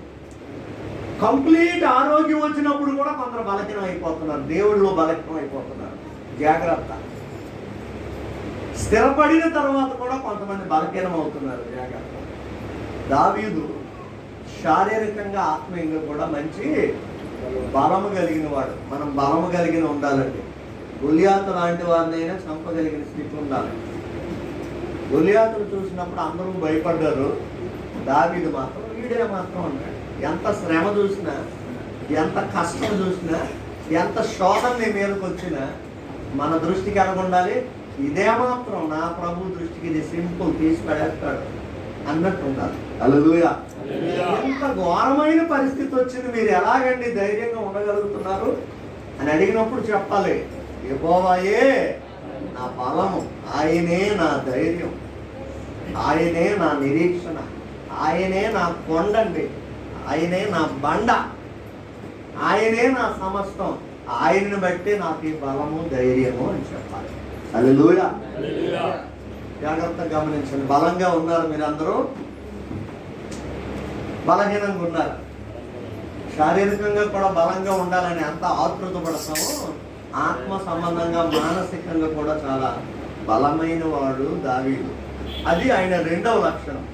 Speaker 3: కంప్లీట్ ఆరోగ్యం వచ్చినప్పుడు కూడా కొందరు బలహీనం అయిపోతున్నారు. దేవుళ్ళు బలహీనం అయిపోతున్నారు. జాగ్రత్త. స్థిరపడిన తర్వాత కూడా కొంతమంది బలహీనం అవుతున్నారు. జాగ్రత్త. దావీదు శారీరకంగా ఆత్మీయంగా కూడా మంచి బలము కలిగిన వాడు. మనం బలము కలిగిన ఉండాలండి. గొలియాతు లాంటి వారినైనా చంపగలిగిన స్థితి ఉండాలి. గొలియాతును చూసినప్పుడు అందరూ భయపడ్డారు. దావీదు మాత్రం వీడే మాత్రం అన్నాడు. ఎంత శ్రమ చూసినా, ఎంత కష్టం చూసినా, ఎంత శోధన నీ మీదకి వచ్చినా మన దృష్టికి ఎలా ఉండాలి? ఇదే మాత్రం నా ప్రభు దృష్టికి ఇది సింపుల్, తీసి పడేస్తాడు అన్నట్టు ఉండాలి. హల్లెలూయా. ఎంత ఘోరమైన పరిస్థితి వచ్చింది, మీరు ఎలాగండి ధైర్యంగా ఉండగలుగుతున్నారు అని అడిగినప్పుడు చెప్పాలి. యెహోవాయే నా బలము, ఆయనే నా ధైర్యం, ఆయనే నా నిరీక్షణ, ఆయనే నా కొండండి, ఆయనే నా బండ, ఆయనే నా సమస్తం, ఆయనను బట్టి నాకు ఈ బలము ధైర్యము అని చెప్పాలి. హల్లెలూయా. జాగ్రత్తగా గమనించండి. బలంగా ఉన్నారు మీరందరూ? బలహీనంగా ఉన్నారు. శారీరకంగా కూడా బలంగా ఉండాలని ఎంత ఆతృత పడతామో ఆత్మ సంబంధంగా మానసికంగా కూడా చాలా బలమైన వాడు దావీదు. అది ఆయన రెండవ లక్షణం.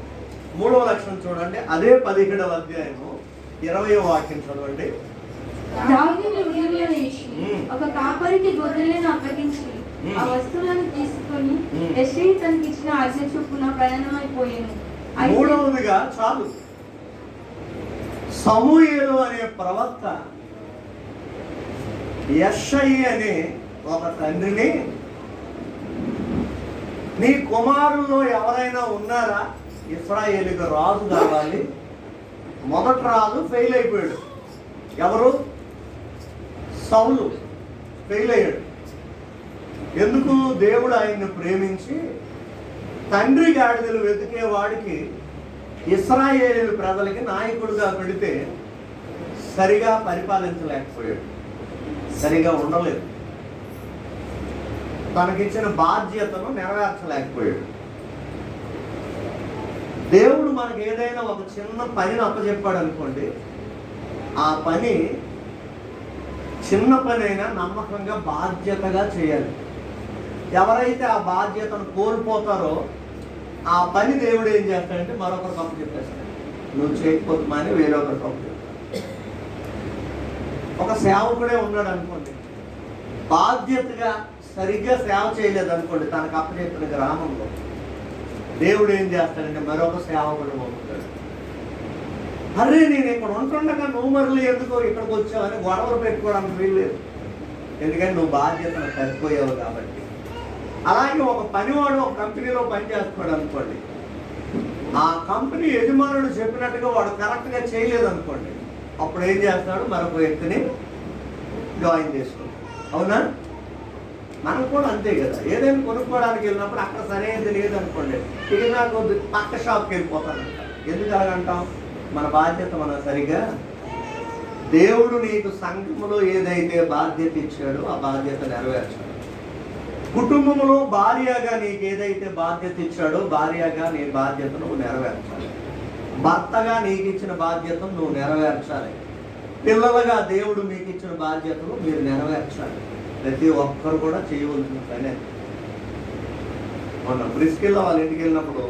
Speaker 3: మూడవ లక్షణం చూడండి, అదే 17వ అధ్యాయము 20వ వాక్యం చదవండి.
Speaker 5: దావీదు ఉదయంలో లేచి ఒక కాపరికి గొర్రెలను అప్పగించి ఆ వస్తువులను తీసుకొని యెష్షయి తనకిచ్చిన ఆజ్ఞ చొప్పున ప్రయాణమైపోయాను.
Speaker 3: మూడవదిగా చాలు, సమూయేలు అనే ప్రవక్త యెష్షయి అనే ఒక తండ్రిని, నీ కుమారుల్లో ఎవరైనా ఉన్నారా ఇశ్రాయేలుకి రాజు కావాలి? మొదటి రాజు ఫెయిల్ అయిపోయాడు. ఎవరు? సౌలు ఫెయిల్ అయ్యాడు. ఎందుకు? దేవుడు ఆయన్ని ప్రేమించి తండ్రి గాడిదలు వెతికేవాడికి ఇశ్రాయేలు ప్రజలకి నాయకుడిగా పెడితే సరిగా పరిపాలించలేకపోయాడు, సరిగా ఉండలేదు, తనకిచ్చిన బాధ్యతను నెరవేర్చలేకపోయాడు. దేవుడు మనకి ఏదైనా ఒక చిన్న పనిని అప్పచెప్పాడు అనుకోండి, ఆ పని చిన్న పని అయినా నమ్మకంగా బాధ్యతగా చేయాలి. ఎవరైతే ఆ బాధ్యతను కోల్పోతారో ఆ పని దేవుడు ఏం చేస్తాడంటే మరొకరికి అప్పచెప్పేస్తాడు. నువ్వు చేయకపోతే మాని వేరొకరికి అప్పచెప్తాడు. ఒక సేవకుడే ఉన్నాడు అనుకోండి, బాధ్యతగా సరిగ్గా సేవ చేయలేదు అనుకోండి, తనకు అప్పచెప్పిన గ్రామంలో దేవుడు ఏం చేస్తాడంటే మరొక సేవకుడు పంపుతాడు. అరే నేను ఇక్కడ ఉంటుండగా నువ్వు మరలి ఎందుకో ఇక్కడికి వచ్చావని గొడవలు పెట్టుకోవడానికి వీల్లేదు, ఎందుకంటే నువ్వు బాధ్యతను సరిపోయావు కాబట్టి. అలాగే ఒక పనివాడు ఒక కంపెనీలో పనిచేస్తున్నాడు అనుకోండి, ఆ కంపెనీ యజమానుడు చెప్పినట్టుగా వాడు కరెక్ట్గా చేయలేదు అనుకోండి, అప్పుడు ఏం చేస్తాడు? మరొక వ్యక్తిని జాయిన్ చేసుకుంటాడు. అవునా? మనం కూడా అంతే కదా. ఏదైనా కొనుక్కోవడానికి వెళ్ళినప్పుడు అక్కడ సరైనది లేదనుకోండి, ఇక నాకు పక్క షాప్కి వెళ్ళిపోతాను. ఎందుకు అలాగంటాం? మన బాధ్యత మనం సరిగా, దేవుడు నీకు సంఘములో ఏదైతే బాధ్యత ఇచ్చాడో ఆ బాధ్యత నెరవేర్చాడు. కుటుంబంలో భార్యగా నీకు ఏదైతే బాధ్యత ఇచ్చాడో భార్యగా నీ బాధ్యతను నువ్వు నెరవేర్చాలి. భర్తగా నీకు ఇచ్చిన బాధ్యతను నువ్వు నెరవేర్చాలి. పిల్లలుగా దేవుడు మీకు ఇచ్చిన బాధ్యతను మీరు నెరవేర్చాలి. ప్రతి ఒక్కరు కూడా చేయవలసిన పనే. మొన్న బ్రిస్కిల్లో వాళ్ళ ఇంటికి వెళ్ళినప్పుడు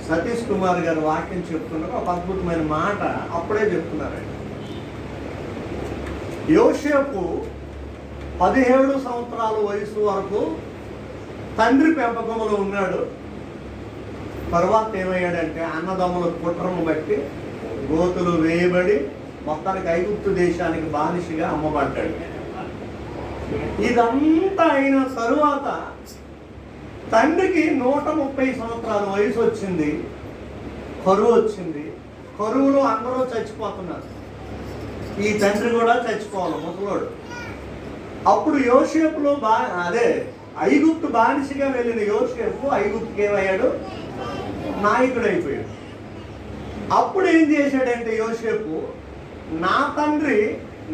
Speaker 3: సతీష్ కుమార్ గారు వాక్యం చెప్తున్నారు. ఒక అద్భుతమైన మాట అప్పుడే చెప్తున్నారండి. యోసేపు 17 సంవత్సరాల వయసు వరకు తండ్రి పెంపకంలో ఉన్నాడు. తర్వాత ఏమయ్యాడంటే అన్నదమ్ముల కుట్రను బట్టి గోతులు వేయబడి మొత్తానికి ఐగుప్తు దేశానికి బానిసగా అమ్మబడ్డాడు. ఇదంతా అయిన తరువాత తండ్రికి 130 సంవత్సరాల వయసు వచ్చింది, కరువు వచ్చింది. కరువులో అందరూ చచ్చిపోతున్నారు, ఈ తండ్రి కూడా చచ్చిపోవాలి, ముసలోడు. అప్పుడు యోసేపులో ఐగుప్తు బానిసగా వెళ్ళిన యోసేపు ఐగుప్తుకి ఏమయ్యాడు? నాయకుడు అయిపోయాడు. అప్పుడు ఏం చేశాడంటే యోసేపు, నా తండ్రి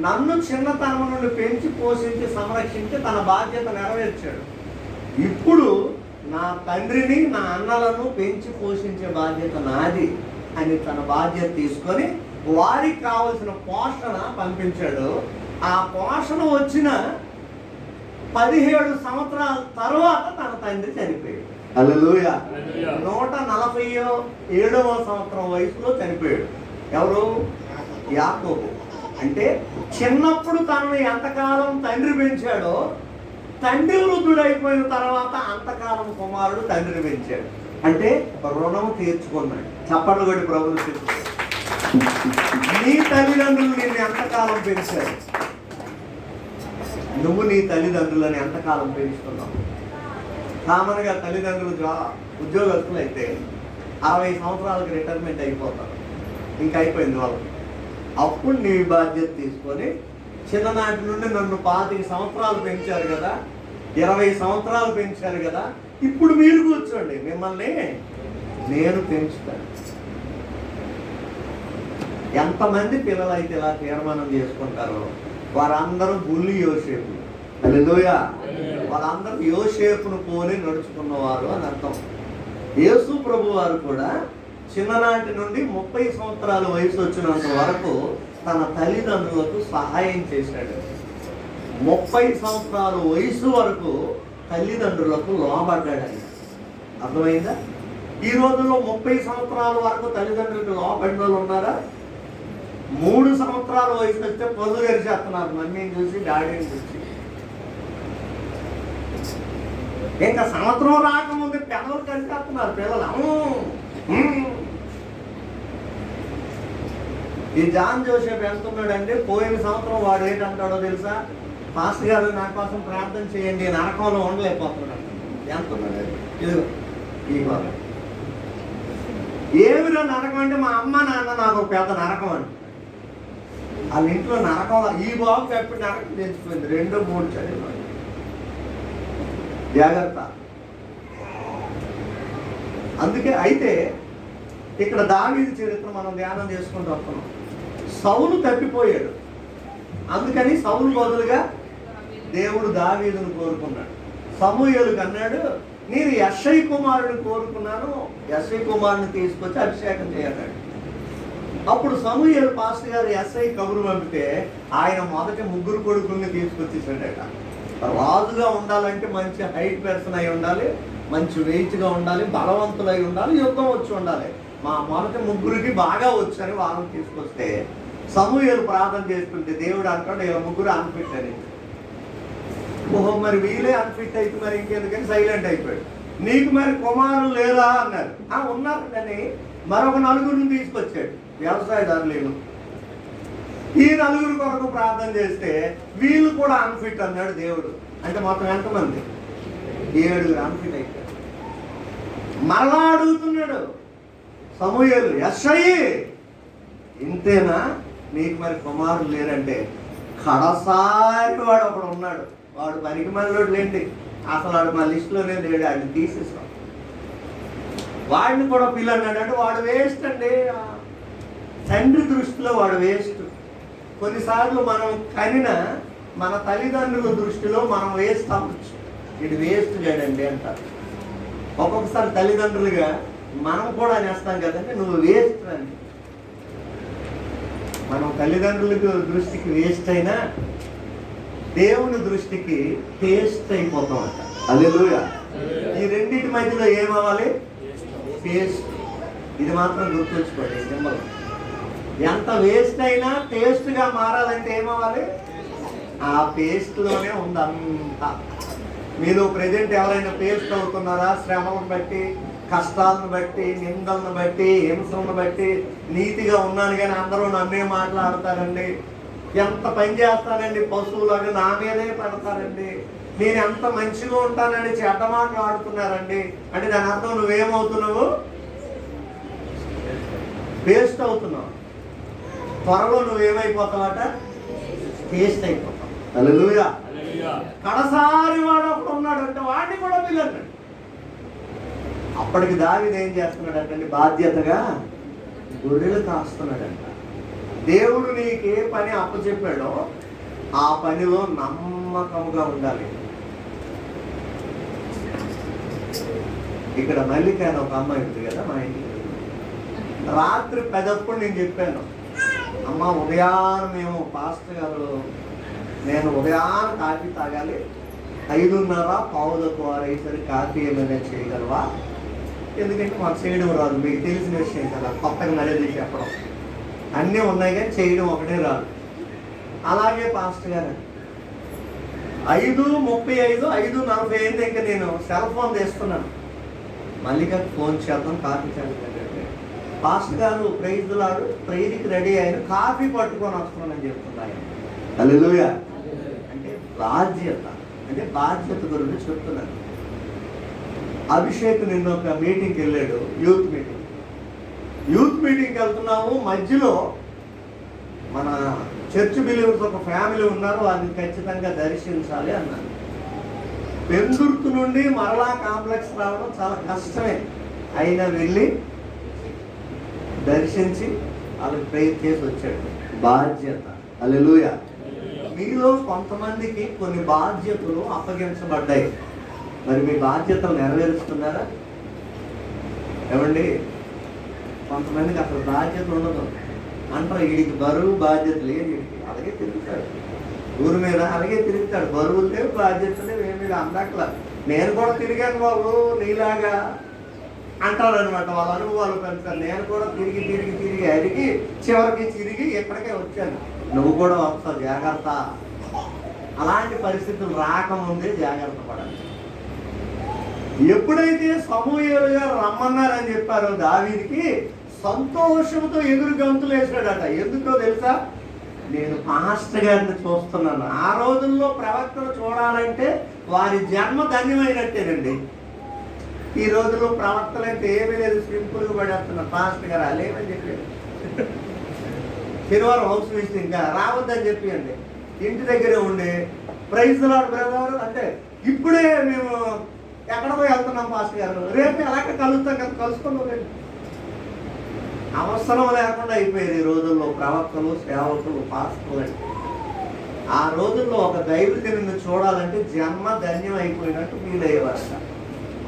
Speaker 3: నన్ను చిన్నతనం నుండి పెంచి పోషించి సంరక్షించి తన బాధ్యత నెరవేర్చాడు. ఇప్పుడు నా తండ్రిని నా అన్నలను పెంచి పోషించే బాధ్యత నాది అని తన బాధ్యత తీసుకొని వారికి కావలసిన పోషణ పంపించాడు. ఆ పోషణ వచ్చిన 17 సంవత్సరాల తర్వాత తన తండ్రి చనిపోయాడు. హల్లెలూయా. 147వ సంవత్సరం వయసులో చనిపోయాడు. ఎవరు? యాకోబు. అంటే చిన్నప్పుడు తనను ఎంతకాలం తండ్రి పెంచాడో తండ్రి వృద్ధుడైపోయిన తర్వాత అంతకాలం కుమారుడు తండ్రిని పెంచాడు. అంటే రుణం తీర్చుకున్నాడు. చప్పట్లు కొట్టి ప్రభువుని తీర్చుకున్నాడు. నీ తల్లిదండ్రులు నిన్ను ఎంతకాలం పెంచారు? నువ్వు నీ తల్లిదండ్రులను ఎంతకాలం పెంచుతున్నావు? కామన్గా తల్లిదండ్రులు ఉద్యోగస్తులు అయితే 60 సంవత్సరాలకు రిటైర్మెంట్ అయిపోతారు, ఇంకా అయిపోయింది వాళ్ళకి. అప్పుడు నీ బాధ్యత తీసుకొని చిన్ననాటి నుండి నన్ను 25 సంవత్సరాలు పెంచారు కదా, 20 సంవత్సరాలు పెంచారు కదా, ఇప్పుడు మీరు కూర్చోండి, మిమ్మల్ని నేను పెంచుతాను. ఎంతమంది పిల్లలు అయితే ఇలా తీర్మానం చేసుకుంటారో వారందరూ బుల్లి యోసేపు. హల్లెలూయా. వాళ్ళందరూ యోసేపును పోలి నడుచుకున్నవారు అని అర్థం. యేసు ప్రభు వారు కూడా చిన్ననాటి నుండి 30 సంవత్సరాల వయసు వచ్చినంత వరకు తన తల్లిదండ్రులకు సహాయం చేశాడు. 30 సంవత్సరాల వయసు వరకు తల్లిదండ్రులకు లోబడ్డాడు ఆయన. అర్థమైందా? ఈ రోజుల్లో 30 సంవత్సరాల వరకు తల్లిదండ్రులకు లోబడిన వాళ్ళు ఉన్నారా? 3 సంవత్సరాల వయసు వస్తే పొద్దు గడిచేస్తున్నారు, మమ్మీని చూసి డాడీని చూసి. ఇంకా సంవత్సరం రాకముందు పెదవులు కలిసేస్తున్నారు పిల్లలు. ఈ జాన్ జోసెఫ్ వెళ్తున్నాడండి. పోయిన సంవత్సరం వాడు ఏంటంటాడో తెలుసా? పాస్టర్ గారు నా కోసం ప్రార్థన చేయండి, నరకంలో ఉండలేకపోతున్నాడు. ఎంతున్నాడు ఇదిగో ఈ బాధ. ఏమిరా నరకం అంటే, మా అమ్మ నాన్న నాకు పెద్ద నరకం అండి. వాళ్ళ ఇంట్లో నరకం, ఈ బాబుకి ఎప్పుడు నరకం తెచ్చిపోయింది. 2, 3 చదివాడు. జాగ్రత్త. అందుకే అయితే ఇక్కడ దావీదు చరిత్ర మనం ధ్యానం చేసుకుంటూ వస్తున్నాం. సౌలు తప్పిపోయాడు, అందుకని సౌలు బదులుగా దేవుడు దావీదును కోరుకున్నాడు. సమూయేలుకు అన్నాడు, నేను యెష్షై కుమారుని కోరుకున్నాను, యెష్షై కుమారుని తీసుకొచ్చి అభిషేకం చేయన్నాడు. అప్పుడు సమూయేలు పాస్టర్ గారు యెష్షై కబురు పంపితే ఆయన మొదటి 3 కొడుకుల్ని తీసుకొచ్చేసాడట. రాజుగా ఉండాలంటే మంచి హైట్ పర్సన్ అయి ఉండాలి, మంచి వెయిట్గా ఉండాలి, బలవంతులై ఉండాలి, యుద్ధం వచ్చి ఉండాలి. మా మొదటి 3కి బాగా వచ్చని వాళ్ళని తీసుకొస్తే సమూయేలు ప్రార్థన చేస్తుంటే దేవుడు అంటాడు, ఇలా 3 అన్ఫిట్ అని. ఓహో, మరి వీళ్ళే అన్ఫిట్ అయితే మరి ఇంకెందుకని సైలెంట్ అయిపోయాడు. నీకు మరి కుమారులు లేదా అన్నారు. ఉన్నారు కానీ మరొక 4 తీసుకొచ్చాడు, వ్యవసాయదారులు. ఈ 4 కొరకు ప్రార్థన చేస్తే వీళ్ళు కూడా అన్ఫిట్ అన్నాడు దేవుడు. అంటే మొత్తం ఎంతమంది? 7 అన్ఫిట్ అయిపోయారు. మరలా అడుగుతున్నాడు సమూయేలు, యెష్షై ఇంతేనా, నీకు మరి కుమారులు లేరంటే కడసారి వాడు ఒకడు ఉన్నాడు, వాడు పనికి మళ్ళోడు లేండి, అసలు వాడు మా లిస్టులోనే లేడు, ఆయన తీసేస్తాం, వాడిని కూడా పిల్లన్నాడు. అంటే వాడు వేస్ట్ అండి. తండ్రి దృష్టిలో వాడు వేస్ట్. కొన్నిసార్లు మనం కనిన మన తల్లిదండ్రుల దృష్టిలో మనం వేస్ట్ అవ్వచ్చు. ఇది వేస్ట్ చేయడండి అంటారు. ఒక్కొక్కసారి తల్లిదండ్రులుగా మనం కూడా అనేస్తాం కదండి, నువ్వు వేస్ట్ అని. మనం తల్లిదండ్రులకు దృష్టికి వేస్ట్ అయినా దేవుని దృష్టికి టేస్ట్ అయిపోతాం అంట. హల్లెలూయా. ఈ రెండింటి మధ్యలో ఏమవ్వాలి? టేస్ట్. ఇది మాత్రం గుర్తుంచుకోండి. సింబల్ ఎంత వేస్ట్ అయినా టేస్ట్గా మారాలంటే ఏమవ్వాలి? ఆ పేస్ట్లోనే ఉంది అంతా. మీరు ప్రజెంట్ ఎవరైనా పేస్ట్ అవుతున్నారా? శ్రమను బట్టి, కష్టాలను బట్టి, నిందలను బట్టి, హింసలను బట్టి నీతిగా ఉన్నాను కానీ అందరూ నన్నే మాట్లాడతారండి. ఎంత పని చేస్తానండి, పశువులాగా నా మీదే పడతారండి. నేను ఎంత మంచిగా ఉంటానని చెడ్డ మాటలు ఆడుతున్నారండి. అంటే దాని అర్థం నువ్వేమవుతున్నావు? పేస్ట్ అవుతున్నావు. త్వరలో నువ్వేమైపోతావట? టేస్ట్ అయిపోతావు. హల్లెలూయా. కడసారి వాడు ఒకడు ఉన్నాడు అంటే వాడిని కూడా పిల్లన్నాడు. అప్పటికి దావీదు ఏం చేస్తున్నాడంటే బాధ్యతగా గొర్రెలు కాస్తున్నాడంట. దేవుడు నీకే పని అప్పచెప్పాడో ఆ పనిలో నమ్మకముగా ఉండాలి. ఇక్కడ మల్లిక అని ఒక అమ్మాయి ఉంది కదా మా ఇంటికి. రాత్రి 10 నేను చెప్పాను, అమ్మ ఉదయాన్నే మేము పాస్టర్ గారు నేను ఉదయాన్నే కాఫీ తాగాలి, 5:30 పావులకు 6 అయ్యేసరికి కాఫీ ఏమైనా చేయగలవా? ఎందుకంటే మాకు చేయడం రాదు, మీకు తెలిసిన విషయం కదా, కొత్తగా మర్యాద చెప్పడం అన్నీ ఉన్నాయి కానీ చేయడం ఒకటే రాదు. అలాగే పాస్టర్ గారు 5:35, 5:45 ఇంకా నేను సెల్ ఫోన్ చేస్తున్నాను, మల్లికకు ఫోన్ చేద్దాం కాఫీ చేద్దాం. పాస్టర్ గారు ప్రైజ్ లాడు ప్రైజ్కి రెడీ అయిన కాఫీ పట్టుకొని వస్తున్నానని చెప్తున్నాను. హల్లెలూయా. అంటే బాధ్యత, అంటే బాధ్యత గురించి చెప్తున్నాను. అభిషేక్ నిన్న ఒక మీటింగ్కి వెళ్ళాడు, యూత్ మీటింగ్కి వెళ్తున్నాము. మధ్యలో మన చర్చ్ బిలీవర్స్ ఒక ఫ్యామిలీ ఉన్నారు, వాళ్ళని ఖచ్చితంగా దర్శించాలి అన్నారు. పెందుర్తి నుండి మరలా కాంప్లెక్స్ రావడం చాలా కష్టమే, అయినా వెళ్ళి దర్శించి వాళ్ళకి ప్రేయర్ చేసి వచ్చాడు. బాధ్యత. హల్లెలూయా. మీలో కొంతమందికి కొన్ని బాధ్యతలు అప్పగించబడ్డాయి, మరి మీ బాధ్యతలు నెరవేరుస్తున్నారా? ఏమండి, కొంతమందికి అసలు బాధ్యత ఉండదు అంటారు. వీడికి బరువు బాధ్యత లేదు, వీడికి అలాగే తిరుగుతాడు ఊరి మీద, అలాగే తిరుగుతాడు. బరువులు లేవు, బాధ్యతలు లేవు, ఏమి అందట్లా. నేను కూడా తిరిగాను బాబు నీలాగా అంటారు అనమాట. వాళ్ళ అనుభవాలు పెడతారు. నేను కూడా తిరిగి తిరిగి తిరిగి అడిగి చివరికి తిరిగి ఎక్కడికే వచ్చాను. నువ్వు కూడా వస్తావు, జాగ్రత్త. అలాంటి పరిస్థితులు రాకముందే జాగ్రత్త పడాలి. ఎప్పుడైతే సమూయేలు గారు రమ్మన్నారని చెప్పారో దావీదుకి సంతోషంతో ఎదురు గంతులు వేసాడట. ఎందుకో తెలుసా? నేను పాస్టర్ గారిని చూస్తున్నాను. ఆ రోజుల్లో ప్రవక్తలు చూడాలంటే వారి జన్మ ధన్యమైనట్టేనండి. ఈ రోజుల్లో ప్రవక్తలు అంటే ఏమీ లేదు, సింపుల్గా పడేస్తున్నారు. పాస్టర్ గారు అలేమని చెప్పారు, శనివారం హౌస్ విజిట్ ఇంకా రావద్దని చెప్పి అండి ఇంటి దగ్గరే ఉండి ప్రైజ్ లార్డ్ బ్రదర్ అంటే ఇప్పుడే మేము ఎక్కడ పోయి వెళ్తున్నాం పాస్టర్ గారు, రేపు ఎలాగ కలుస్తాం కదా, కలుసుకున్నాం. అవసరం లేకుండా అయిపోయేది ఈ రోజుల్లో ప్రవక్తలు, సేవకులు, పాస్టర్లు అంటే. ఆ రోజుల్లో ఒక దైవజనుడిని చూడాలంటే జన్మ ధన్యం అయిపోయినట్టు ఫీల్ అయ్యేవారట.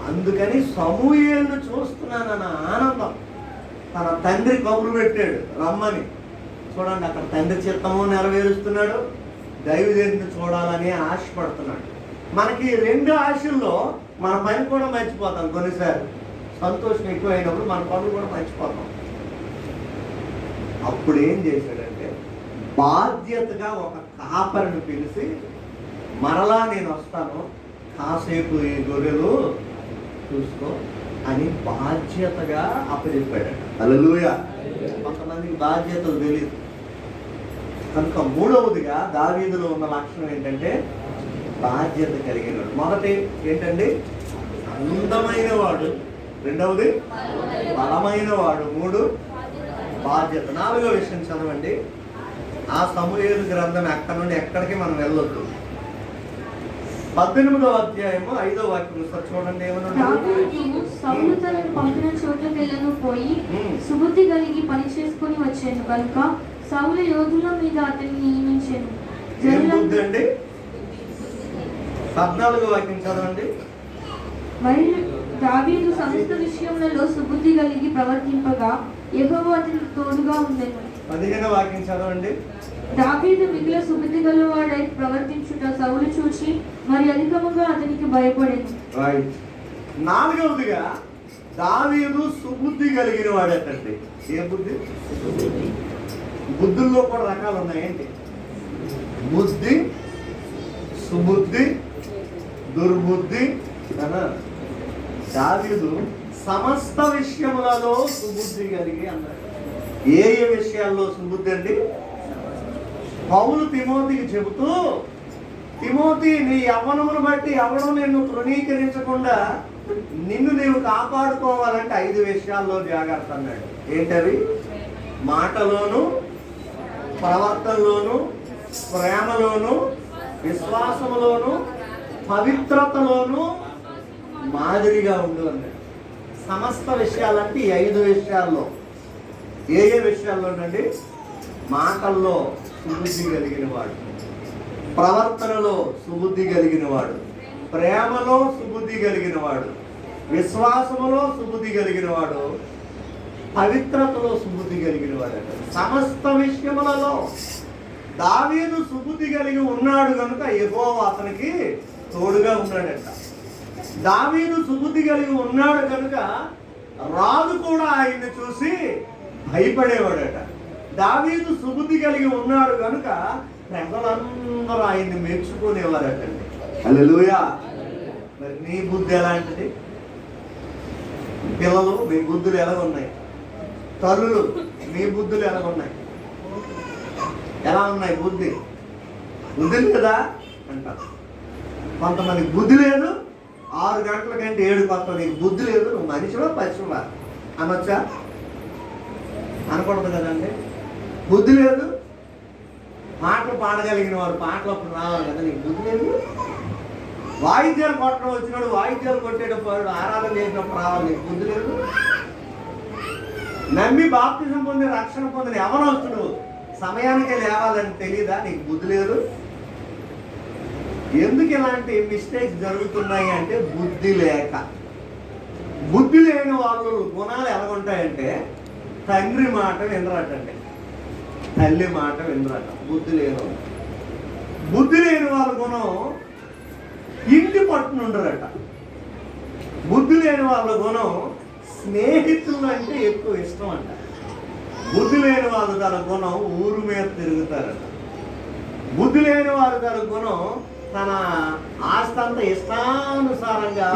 Speaker 3: అందుకని సమూయేలును చూస్తున్నానన్న ఆనందం తన తండ్రి కబురు పెట్టాడు రమ్మని. చూడండి, అక్కడ తండ్రి చిత్తము నెరవేరుస్తున్నాడు, దైవజనుడిని చూడాలని ఆశపడుతున్నాడు. మనకి రెండు ఆశల్లో మన పని కూడా మర్చిపోతాం. కొన్నిసార్లు సంతోషం ఎక్కువ అయినప్పుడు మన పనులు కూడా మర్చిపోతాం. అప్పుడు ఏం చేశాడంటే బాధ్యతగా ఒక కాపరిని పిలిచి, మరలా నేను వస్తాను, కాసేపు ఈ గొర్రెలు చూసుకో అని బాధ్యతగా అప్పచెప్పాడు. హల్లెలూయా. కొంతమందికి బాధ్యతలు తెలియదు కనుక మూడవదిగా దావీదులో ఉన్న లక్షణం ఏంటంటే బాధ్యత కలిగినాడు. మొదటి ఏంటండి? అందమైన వాడు. రెండవది బలమైన వాడు. మూడు బాధ్యత. నాలుగో విషయం చదవండి. ఆ సమూయేలు గ్రంథం ఎక్కడి నుండి ఎక్కడికి మనం వెళ్ళొద్దు. 18వ అధ్యాయము 5వ వాక్యం సార్ చూడండి.
Speaker 6: సౌలు తనను పంపిన చోట్లకెళ్ళను పోయి సుబుద్ధి కలిగి పని చేసుకుని వచ్చాను కనుక సౌలు యోధుల మీద అతన్ని నియమించాను.
Speaker 3: ఏం బుద్ధి అండి? 14వ వాక్యం చదవండి.
Speaker 6: మరి దావీదు సమస్త విషయములలో సుబుద్ధి కలిగి ప్రవర్తింపగా యెహోవా అతనికి తోడుగా ఉండెను.
Speaker 3: 15వ వాక్యం చదవండి.
Speaker 6: దావీదు మిగిలిన సుబుద్ధి గలవాడై ప్రవర్తించుట సౌలు చూచి మరి అధికముగా అతనికి భయపడెను.
Speaker 3: రైట్. నాలుగవదిగా దావీదు సుబుద్ధి కలిగిన వాడేటండి. ఏ బుద్ధి? బుద్ధుల్లో కూడా రకాలు ఉన్నాయేంటి? బుద్ధి, సుబుద్ధి, దుర్బుద్ధి కదా. దావీదు సమస్త విషయములలో సుబుద్ధి కలిగి అన్నాడు. ఏ ఏ విషయాల్లో సుబుద్ధి అండి? పౌలు తిమోతికి చెబుతూ, తిమోతి నీ యవ్వనమును బట్టి ఎవరు నిన్ను తృణీకరించకుండా నిన్ను నీవు కాపాడుకోవాలంటే 5 విషయాల్లో జాగ్రత్త అన్నాడు. ఏంటవి? మాటలోను, ప్రవర్తనలోను, ప్రేమలోను, విశ్వాసములోను, పవిత్రతలోను మాదిరిగా ఉండు అన్నాడు. సమస్త విషయాలంటే ఈ 5 విషయాల్లో. ఏ ఏ విషయాల్లోనండి? మాటల్లో సుబుద్ధి కలిగిన వాడు, ప్రవర్తనలో సుబుద్ధి కలిగిన వాడు, ప్రేమలో సుబుద్ధి కలిగిన వాడు, విశ్వాసములో సుబుద్ధి కలిగిన వాడు, పవిత్రతలో సుబుద్ధి కలిగిన వాడు. సమస్త విషయములలో దావీదు సుబుద్ధి కలిగి ఉన్నాడు కనుక యెహోవా అతనికి తోడుగా ఉన్నాడట. దావీదు సుబుద్ధి కలిగి ఉన్నాడు కనుక రాజు కూడా ఆయన్ని చూసి భయపడేవాడట. దావీదు సుబుద్ధి కలిగి ఉన్నాడు కనుక ప్రజలందరూ ఆయన్ని మెచ్చుకునేవారటండి. హల్లెలూయా. మరి నీ బుద్ధి ఎలాంటిది? పిల్లలు మీ బుద్ధులు ఎలా ఉన్నాయి? తల్లులు మీ బుద్ధులు ఎలా ఉన్నాయి? ఎలా ఉన్నాయి బుద్ధి? బుద్ధి లేదా అంటారు. కొంతమందికి బుద్ధి లేదు, 6 గంటల కంటే 7 కొత్త నీకు బుద్ధి లేదు, నువ్వు మనిషివా పశువా అనొచ్చా? అనకూడదు కదండి. బుద్ధి లేదు, పాటలు పాడగలిగిన వారు పాటలు అప్పుడు రావాలి కదా, నీకు బుద్ధి లేదు. వాయిద్యాలు కొట్టడం వచ్చినాడు వాయిద్యాలు కొట్టేటప్పుడు ఆరాధన చేసినప్పుడు రావాలి, నీకు బుద్ధి లేదు. నమ్మి బాప్తిజం పొంది రక్షణ పొందిన యవనస్తుడు సమయానికే లేవాలని తెలియదా, నీకు బుద్ధి లేదు. ఎందుకు ఇలాంటి మిస్టేక్స్ జరుగుతున్నాయి అంటే బుద్ధి లేక. బుద్ధి లేని వాళ్ళు గుణాలు ఎలాగుంటాయంటే తండ్రి మాట వినరటండి, తల్లి మాట వినరట. బుద్ధి లేని బుద్ధి లేని వాళ్ళ గుణం ఇంటి పట్టునుండరట. బుద్ధి లేని వాళ్ళ గుణం స్నేహితులు అంటే ఎక్కువ ఇష్టం అంట. బుద్ధి లేని వాళ్ళు తన గుణం ఊరు మీద తిరుగుతారట. బుద్ధి లేని వారు తన గుణం తన ఆస్తి అంతా ఇష్టానుసారంగా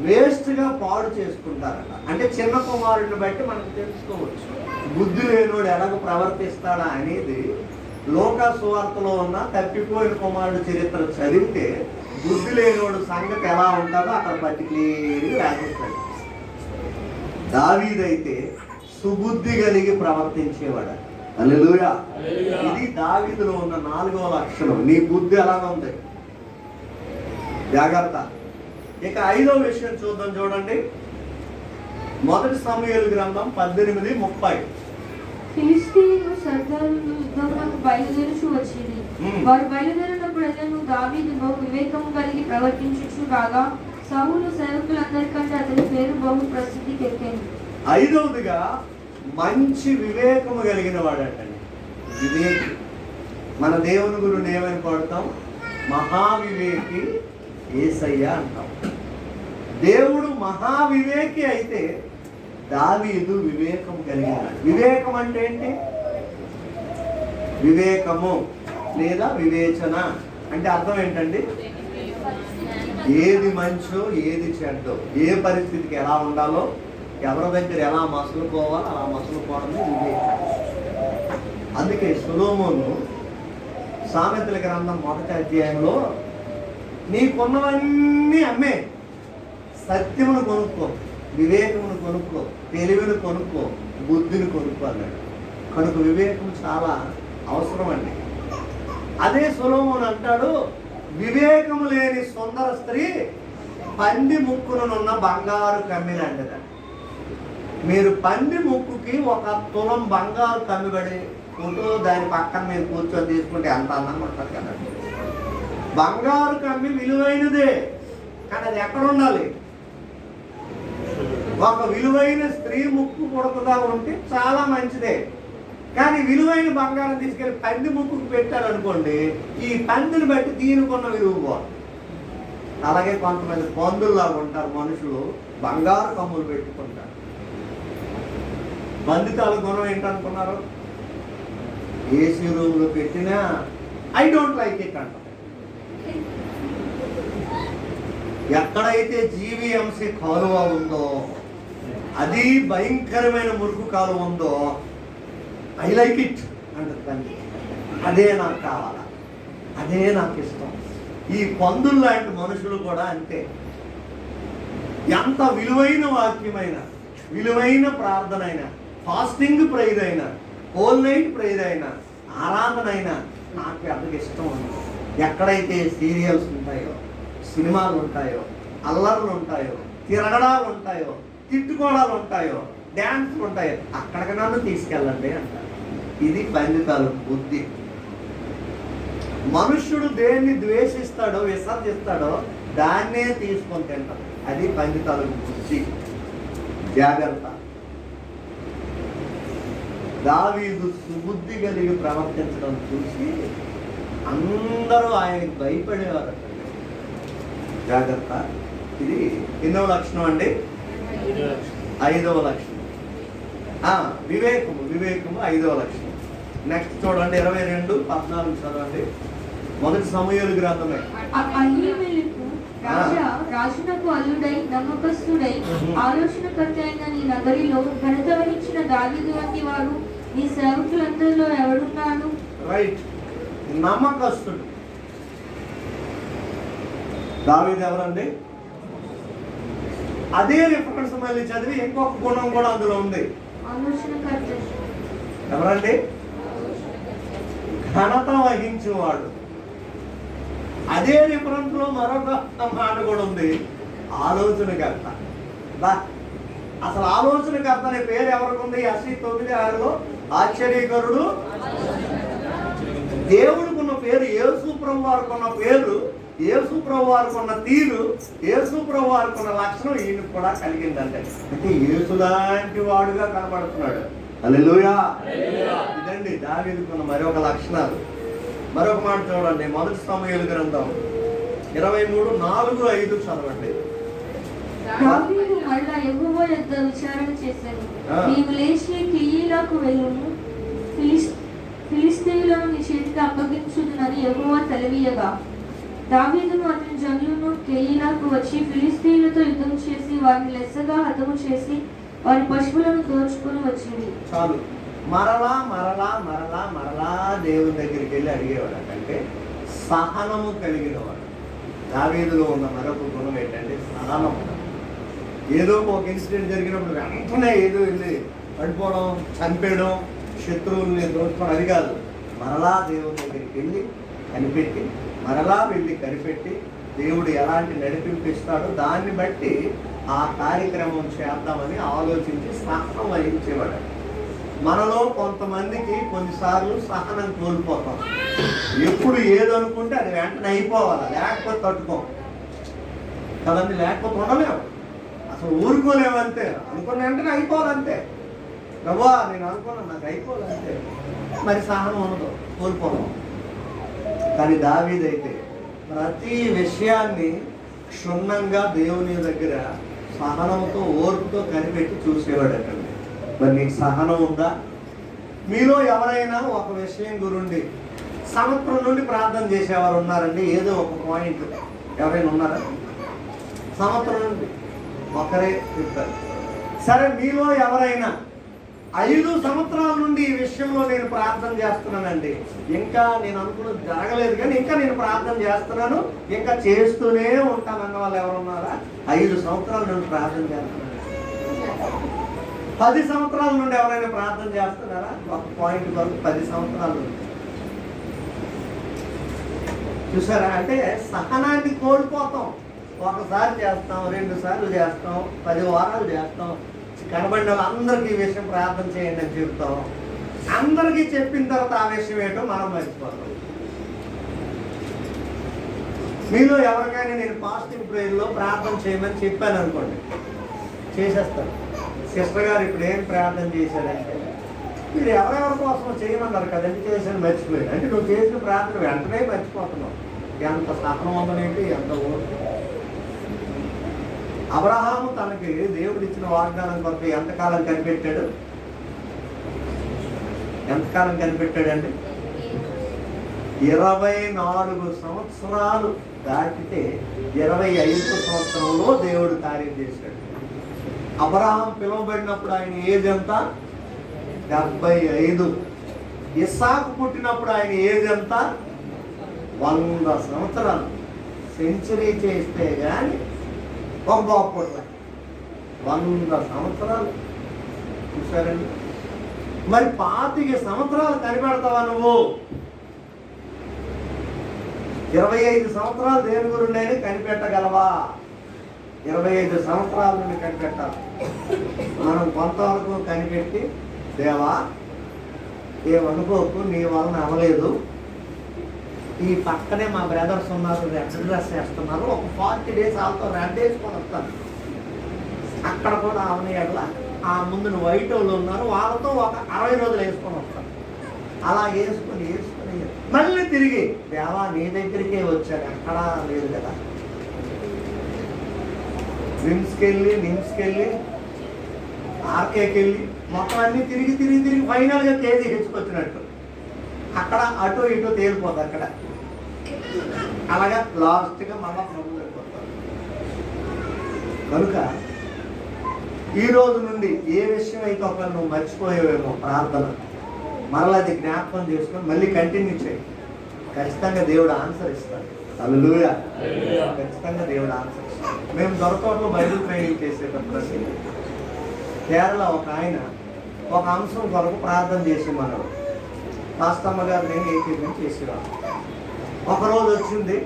Speaker 3: వేస్ట్గా పాడు చేసుకుంటారట. అంటే చిన్న కుమారుడిని బట్టి మనకు తెలుసుకోవచ్చు బుద్ధి లేనివాడు ఎలాగ ప్రవర్తిస్తాడా అనేది. లోకా సువార్తలో ఉన్న తప్పిపోయిన కుమారుడు చరిత్ర చదివితే బుద్ధి లేనివాడు సంగతి ఎలా ఉంటుందో అక్కడ పర్టికులర్గా రాసిస్తాడు. దావీదైతే సుబుద్ధి కలిగి ప్రవర్తించేవాడు. హల్లెలూయా. ఇది దావీదులో ఉన్న 4వ లక్షణం. నీ బుద్ధి ఎలాగ ఉంది, జాగ్రత్త. ఇక 5వ విషయం చూద్దాం, చూడండి. 1 సమూయేలు గ్రంథం 18:30.
Speaker 6: ఫిలిష్తీయులు సర్దారులు యుద్ధమునకు బయలుదేరుచు వచ్చింది. వారు బయలుదేరినప్పుడెల్లను దావీదు బహు వివేకము కలిగి ప్రవర్తించుచు రాగా సౌలు సేవకులందరికంటే అతని పేరు బహు ప్రసిద్ధికి ఎక్కింది.
Speaker 3: 5వదిగా మంచి వివేకము కలిగిన వాడటండి, వివేకి. మన దేవుని గురుని ఏమని పాడుతాం? మహావివేకి యేసయ్య అంటాం. దేవుడు మహావివేకి అయితే దావీదు వివేకం కలిగినాడు. వివేకం అంటే ఏంటి? వివేకము లేదా వివేచన అంటే అర్థం ఏంటండి? ఏది మంచో ఏది చెడ్డో, ఏ పరిస్థితికి ఎలా ఉండాలో, ఎవరి దగ్గర ఎలా మసులుకోవాలో అలా మసులుకోవడమే వివేకం. అందుకే సొలొమోను సామెతల గ్రంథం 1వ అధ్యాయంలో నీకున్నవన్నీ అమ్మే, సత్యమును కొనుక్కో, వివేకమును కొనుక్కో, తెలివిని కొనుక్కో, బుద్ధిని కొనుక్కో అన్నాడు. కనుక వివేకం చాలా అవసరం అండి. అదే సొలొమోను అంటాడు, వివేకము లేని సుందర స్త్రీ పంది ముక్కునున్న బంగారు కమ్మిలాంటిది. మీరు పంది ముక్కుకి 1 తులం బంగారు కమ్మిబడి ఉంటూ దాని పక్కన మీరు కూర్చొని తీసుకుంటే ఎంత అందంగా ఉంటుంది కదండి. బంగారు కమ్మి విలువైనదే, కానీ అది ఎక్కడ ఉండాలి? ఒక విలువైన స్త్రీ ముక్కు పుడకగా ఉంటే చాలా మంచిదే, కానీ విలువైన బంగారం తీసుకెళ్ళి పంది ముక్కుకు పెట్టారనుకోండి, ఈ పందిని బట్టి దీనికున్న విలువ పోదు. అలాగే కొంతమంది పందుల్లాగా ఉంటారు మనుషులు, బంగారు కమ్ములు పెట్టుకుంటారు. బందితాల గుణం ఏంటనుకున్నారు? ఏసీ రూమ్లో పెట్టినా ఐ డోంట్ లైక్ ఇట్ అంట. ఎక్కడైతే జీవీఎంసీ కాలువ ఉందో, అది భయంకరమైన మురుగు కాలువ ఉందో, ఐ లైక్ ఇట్ అంటుంది. అదే నాకు కావాలా, అదే నాకు ఇష్టం. ఈ పందులు లాంటి మనుషులు కూడా అంతే. ఎంత విలువైన వాక్యమైన, విలువైన ప్రార్థన అయినా, ఫాస్టింగ్ ప్రేయర్ అయినా, హోల్ నైట్ ప్రేయర్ అయినా, ఆరాధన అయినా నాకు అంతగా ఇష్టం ఉంది. ఎక్కడైతే సీరియల్స్ ఉంటాయో, సినిమాలు ఉంటాయో, అల్లర్లు ఉంటాయో, తిరగడాలు ఉంటాయో, తిట్టుకోవడాలు ఉంటాయో, డ్యాన్స్లు ఉంటాయో, అక్కడికి నన్ను తీసుకెళ్ళండి అంటారు. ఇది బందితాలు బుద్ధి. మనుష్యుడు దేన్ని ద్వేషిస్తాడో, విసర్జిస్తాడో దాన్నే తీసుకొని తింటాడు. అది బందితాలు బుద్ధి. జాగ్రత్త. దావీదు సుబుద్ధి కలిగి ప్రవర్తించడం చూసి అందరూ ఆయనకి భయపడేవారు. జాగ్రత్త. ఇది ఎన్నో లక్షణం అండి? 5వ లక్షణం. వివేకము, వివేకము 5వ లక్షణం. నెక్స్ట్ చూడండి, 22:14 చదవండి. 1 సమూయేలు గ్రంథమే.
Speaker 6: అహీమెలెకు రాజునకు అల్లుడై నమ్మకస్తుడై ఆలోచనకర్త అయిన నీ నగరిలో ఘనత వహించిన దావీదు వంటి వారు నీ సేవకులందరిలో ఎవడున్నాడు?
Speaker 3: రైట్, నమ్మకస్తుడు. దావీదు ఎవరండి? అదే రిఫరెన్స్ మళ్ళీ చదివి ఇంకొక గుణం కూడా అందులో ఉంది.
Speaker 6: ఆలోచనకర్త.
Speaker 3: ఎవరండి? ఘనత వహించేవాడు. అదే రిఫరెన్స్ లో మరొక మాట కూడా ఉంది, ఆలోచనకర్త. అసలు ఆలోచనకర్త అనే పేరు ఎవరికి ఉంది? 9:6 ఆశ్చర్యకరుడు. దేవుడికున్న పేరు, యేసు ప్రభు వారికి ఉన్న పేరు, యేసు ప్రభు వారికి ఉన్న తీరు, యేసు ప్రభు వారికి ఉన్న లక్షణం ఈయనకు కూడా కలిగిందంటే, అంటే యేసు లాంటి వాడుగా కనబడుతున్నాడు. హల్లెలూయా. ఇదండి దావీదుకున్న మరొక లక్షణాలు. మరొక మాట చూడండి, 1 సమూయేలు గ్రంథం 23:4-5 చదవండి.
Speaker 6: దావీదు మరలా యెహోవా యొద్ద విచారణ చేశాను. నీవు లేచి కెయీలాకు వెళ్ళుము, ఫిలిష్తీయులను నీ చేతికి అప్పగించుదునని యెహోవా సెలవీయగా, దావీదును అతని జనులను కెయీలాకు వచ్చి ఫిలిష్తీయులతో యుద్ధం చేసి వారిని లెస్సగా హతము చేసి వారి పశువులను దోచుకొని వచ్చింది.
Speaker 3: చాలు. మరలా మరలా మరలా మరలా దేవుని దగ్గరికి వెళ్ళి అడిగేవాడు. అంటే సహనము కలిగిన వాడు. దావీదులో ఉన్న మరొక గుణం ఏంటంటే సహనం. ఏదో ఒక ఇన్సిడెంట్ జరిగినప్పుడు వెంటనే ఏదో వెళ్ళి పడిపోవడం, చంపేయడం, శత్రువుల్ని దోచుకోవడం, అది కాదు. మరలా దేవుని దగ్గరికి వెళ్ళి కనిపెట్టి, మరలా వెళ్ళి కనిపెట్టి దేవుడు ఎలాంటి నడిపింపిస్తాడో దాన్ని బట్టి ఆ కార్యక్రమం చేద్దామని ఆలోచించి సహనం వహించేవాడు. మనలో కొంతమందికి కొన్నిసార్లు సహనం కోల్పోతాం. ఎప్పుడు ఏదనుకుంటే అది వెంటనే అయిపోవాలి, లేకపోతే తట్టుకోం కదండి. లేకపోతే ఉండలేము, అసలు ఊరుకోలేమంతే. అనుకున్న వెంటనే అయిపోవాలంతే. ప్రభా నేను అనుకున్నాను, నాకు అయిపోవాలంతే. మరి సహనం ఉండదు, కోల్పోదాం. కానీ దావీదైతే ప్రతి విషయాన్ని క్షుణ్ణంగా దేవుని దగ్గర సహనంతో ఓర్పుతో కనిపెట్టి చూసేవాడటండి. మరి నీకు సహనం ఉందా? మీలో ఎవరైనా ఒక విషయం గురించి సంవత్సరం నుండి ప్రార్థన చేసేవారు ఉన్నారండి? ఏదో ఒక పాయింట్ ఎవరైనా ఉన్నారా? సంవత్సరం నుండి ఒకరే చెప్తారు. సరే, మీలో ఎవరైనా 5 సంవత్సరాల నుండి ఈ విషయంలో నేను ప్రార్థన చేస్తున్నానండి, ఇంకా నేను అనుకున్నది జరగలేదు కానీ ఇంకా నేను ప్రార్థన చేస్తున్నాను, ఇంకా చేస్తూనే ఉంటానన్న వాళ్ళు ఎవరున్నారా? 5 సంవత్సరాల నుండి ప్రార్థన చేస్తున్నాను. 10 సంవత్సరాల నుండి ఎవరైనా ప్రార్థన చేస్తున్నారా? ఒక పాయింట్ వరకు 10 సంవత్సరాల నుండి. చూసారా? అంటే సహనాన్ని కోల్పోతాం. ఒకసారి చేస్తాం, 2 సార్లు చేస్తాం, 10 వారాలు చేస్తాం, కనబడిన వాళ్ళందరికీ ఈ విషయం ప్రార్థన చేయండి అని చెప్తాం. అందరికీ చెప్పిన తర్వాత ఆ విషయం ఏంటో మనం మర్చిపోతాం. మీలో ఎవరికైనా నేను ఫాస్టింగ్ ప్రేయర్లో ప్రార్థన చేయమని చెప్పాను అనుకోండి, చేసేస్తారు. సిస్టర్ గారు ఇప్పుడు ఏం ప్రార్థన చేశారంటే, మీరు ఎవరెవరి కోసం చేయమన్నారు కదండి, చేశాను మర్చిపోయాను అంటే నువ్వు చేసిన ప్రార్థన వెంటనే మర్చిపోతున్నావు. ఎంత సహనం ఉందనేంటి, ఎంత ఓర్పు. అబ్రహాము తనకి దేవుడు ఇచ్చిన వాగ్దానం కొరకు ఎంతకాలం కనిపెట్టాడు? ఎంతకాలం కనిపెట్టాడండి? 24 సంవత్సరాలు దాటితే 25వ సంవత్సరంలో దేవుడు కార్యం చేశాడు. అబ్రహాం పిలువబడినప్పుడు ఆయన ఏజ్ ఎంత? 75. ఇస్సాకు పుట్టినప్పుడు ఆయన ఏజ్ ఎంత? 100 సంవత్సరాలు. సెంచరీ చేస్తే కానీ ఒక బాగుపట్ల 100 సంవత్సరాలు. చూసారండి? మరి 25 సంవత్సరాలు కనిపెడతావా నువ్వు? 25 సంవత్సరాలు దేని గురించి కనిపెట్టగలవా? 25 సంవత్సరాల నుండి కనిపెట్టాలి. మనం కొంతవరకు కనిపెట్టి, దేవా ఏమనుకోకు, నీ వలన అవ్వలేదు, ఈ పక్కనే మా బ్రదర్స్ ఉన్నారు, రెడ్ డ్రెస్ వేస్తున్నారు, ఒక 40 days వాళ్ళతో రెడ్ వేసుకొని వస్తాను, అక్కడ కూడా అవని ఎట్లా ఆ ముందు వైట్ వాళ్ళు ఉన్నారు, వాళ్ళతో ఒక 60 రోజులు వేసుకొని వస్తాను. అలా వేసుకొని మళ్ళీ తిరిగి దేవా నీ దగ్గరికే వచ్చాడు, ఎక్కడా లేదు కదా. నిమ్స్కి వెళ్ళి ఆర్కేకి వెళ్ళి మొత్తం అన్నీ తిరిగి తిరిగి తిరిగి ఫైనల్గా కేజీ హెచ్చుకొచ్చినట్టు అక్కడ అటు ఇటు తేలిపోతుంది. అక్కడ అలాగా లాస్ట్గా మళ్ళా ప్రభు వెళ్ళిపోతారు. కనుక ఈ రోజు నుండి ఏ విషయం అయితే ఒక నువ్వు మర్చిపోయేవేమో ప్రార్థన, మరలా అది జ్ఞాపకం చేసుకొని మళ్ళీ కంటిన్యూ చేయి. ఖచ్చితంగా దేవుడు ఆన్సర్ ఇస్తాడు. హల్లెలూయా. ఖచ్చితంగా దేవుడు ఆన్సర్ ఇస్తాడు. మేము దొరకట్లో బైబిల్ ట్రైనింగ్ చేసేటప్పుడు కేరళ ఒక ఆయన ఒక అంశం కొరకు ప్రార్థన చేసి మనడు. కాస్తమ్మ గారు నేను ఏకీకరణ చేసేవాడు. ఒకరోజు వచ్చింది,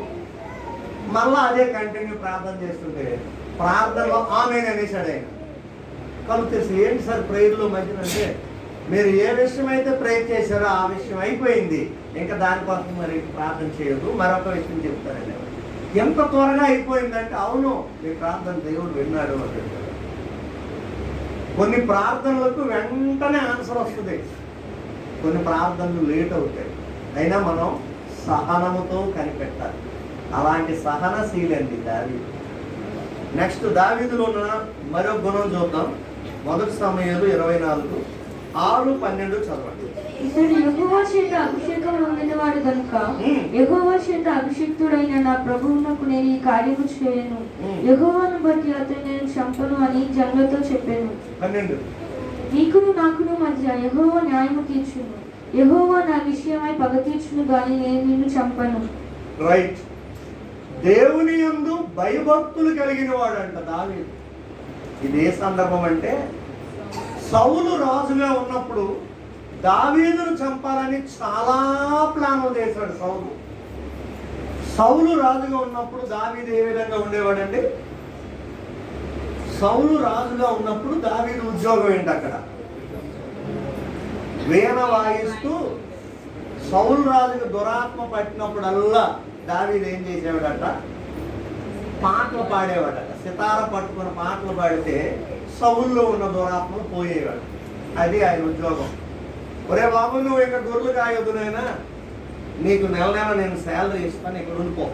Speaker 3: మళ్ళా అదే కంటిన్యూ ప్రార్థన చేస్తుంటే ప్రార్థనలో ఆమె అనేసాడు ఆయన. కళ్ళు తెలిసి ఏంటి సార్ ప్రేయర్లో మధ్యన అంటే, మీరు ఏ విషయం అయితే ప్రేయర్ చేశారో ఆ విషయం అయిపోయింది, ఇంకా దానికోసం మరి ప్రార్థన చేయదు, మరొక విషయం చెప్తారండి. ఎంత త్వరగా అయిపోయిందంటే, అవును మీ ప్రార్థన దేవుడు విన్నాడు అని. కొన్ని ప్రార్థనలకు వెంటనే ఆన్సర్ వస్తుంది, కొన్ని ప్రార్థనలు లేట్ అవుతాయి. అయినా మనం సహనముతో కనిపెట్టాలి. అలాంటి సహనశీలండి దావీదు. నెక్స్ట్ దావీదులో ఉన్న మరో గుణం చూద్దాం. 1 సమూయేలు 24:6-12 చదవండి.
Speaker 6: ఇతడు యెహోవా చేత అభిషేకం పొందినవాడు గనుక యెహోవా చేత అభిషిక్తుడైన నా ప్రభువునకు నేను ఈ కార్యము చేయను, యెహోవాను బట్టి అతను నేను చంపను అని జనులతో చెప్పాను.
Speaker 3: 12.
Speaker 6: నీకును నాకును మధ్య యెహోవా న్యాయము తీర్చును, యెహోవా నా విషయమై పగ తీర్చును గాని నేను నిన్ను చంపను.
Speaker 3: రైట్. దేవుని యందు భయభక్తులు కలిగిన వాడంట దావీదు. ఇది ఏ సందర్భం అంటే, సౌలు రాజుగా ఉన్నప్పుడు దావీదును చంపాలని చాలా ప్లాన్లు చేశాడు సౌలు. సౌలు రాజుగా ఉన్నప్పుడు దావీదు ఏ విధంగా ఉండేవాడండి? సౌలు రాజుగా ఉన్నప్పుడు దావీదు ఉద్యోగం ఏంటి? అక్కడ వీణ వాయిస్తూ సౌలు రాజుకు దురాత్మ పట్టినప్పుడల్లా దావీదు ఏం చేసేవాడట? పాటలు పాడేవాడట. సితార పట్టుకుని పాటలు పాడితే సౌల్లో ఉన్న దురాత్మలు పోయేవాడు. అది ఆయన ఉద్యోగం. ఒరే బాబు, నువ్వు ఇక్కడ గొర్రెలు కాయొద్దునైనా, నీకు నెల నెల నేను శాలరీ ఇస్తాను, ఇక్కడ ఉండిపో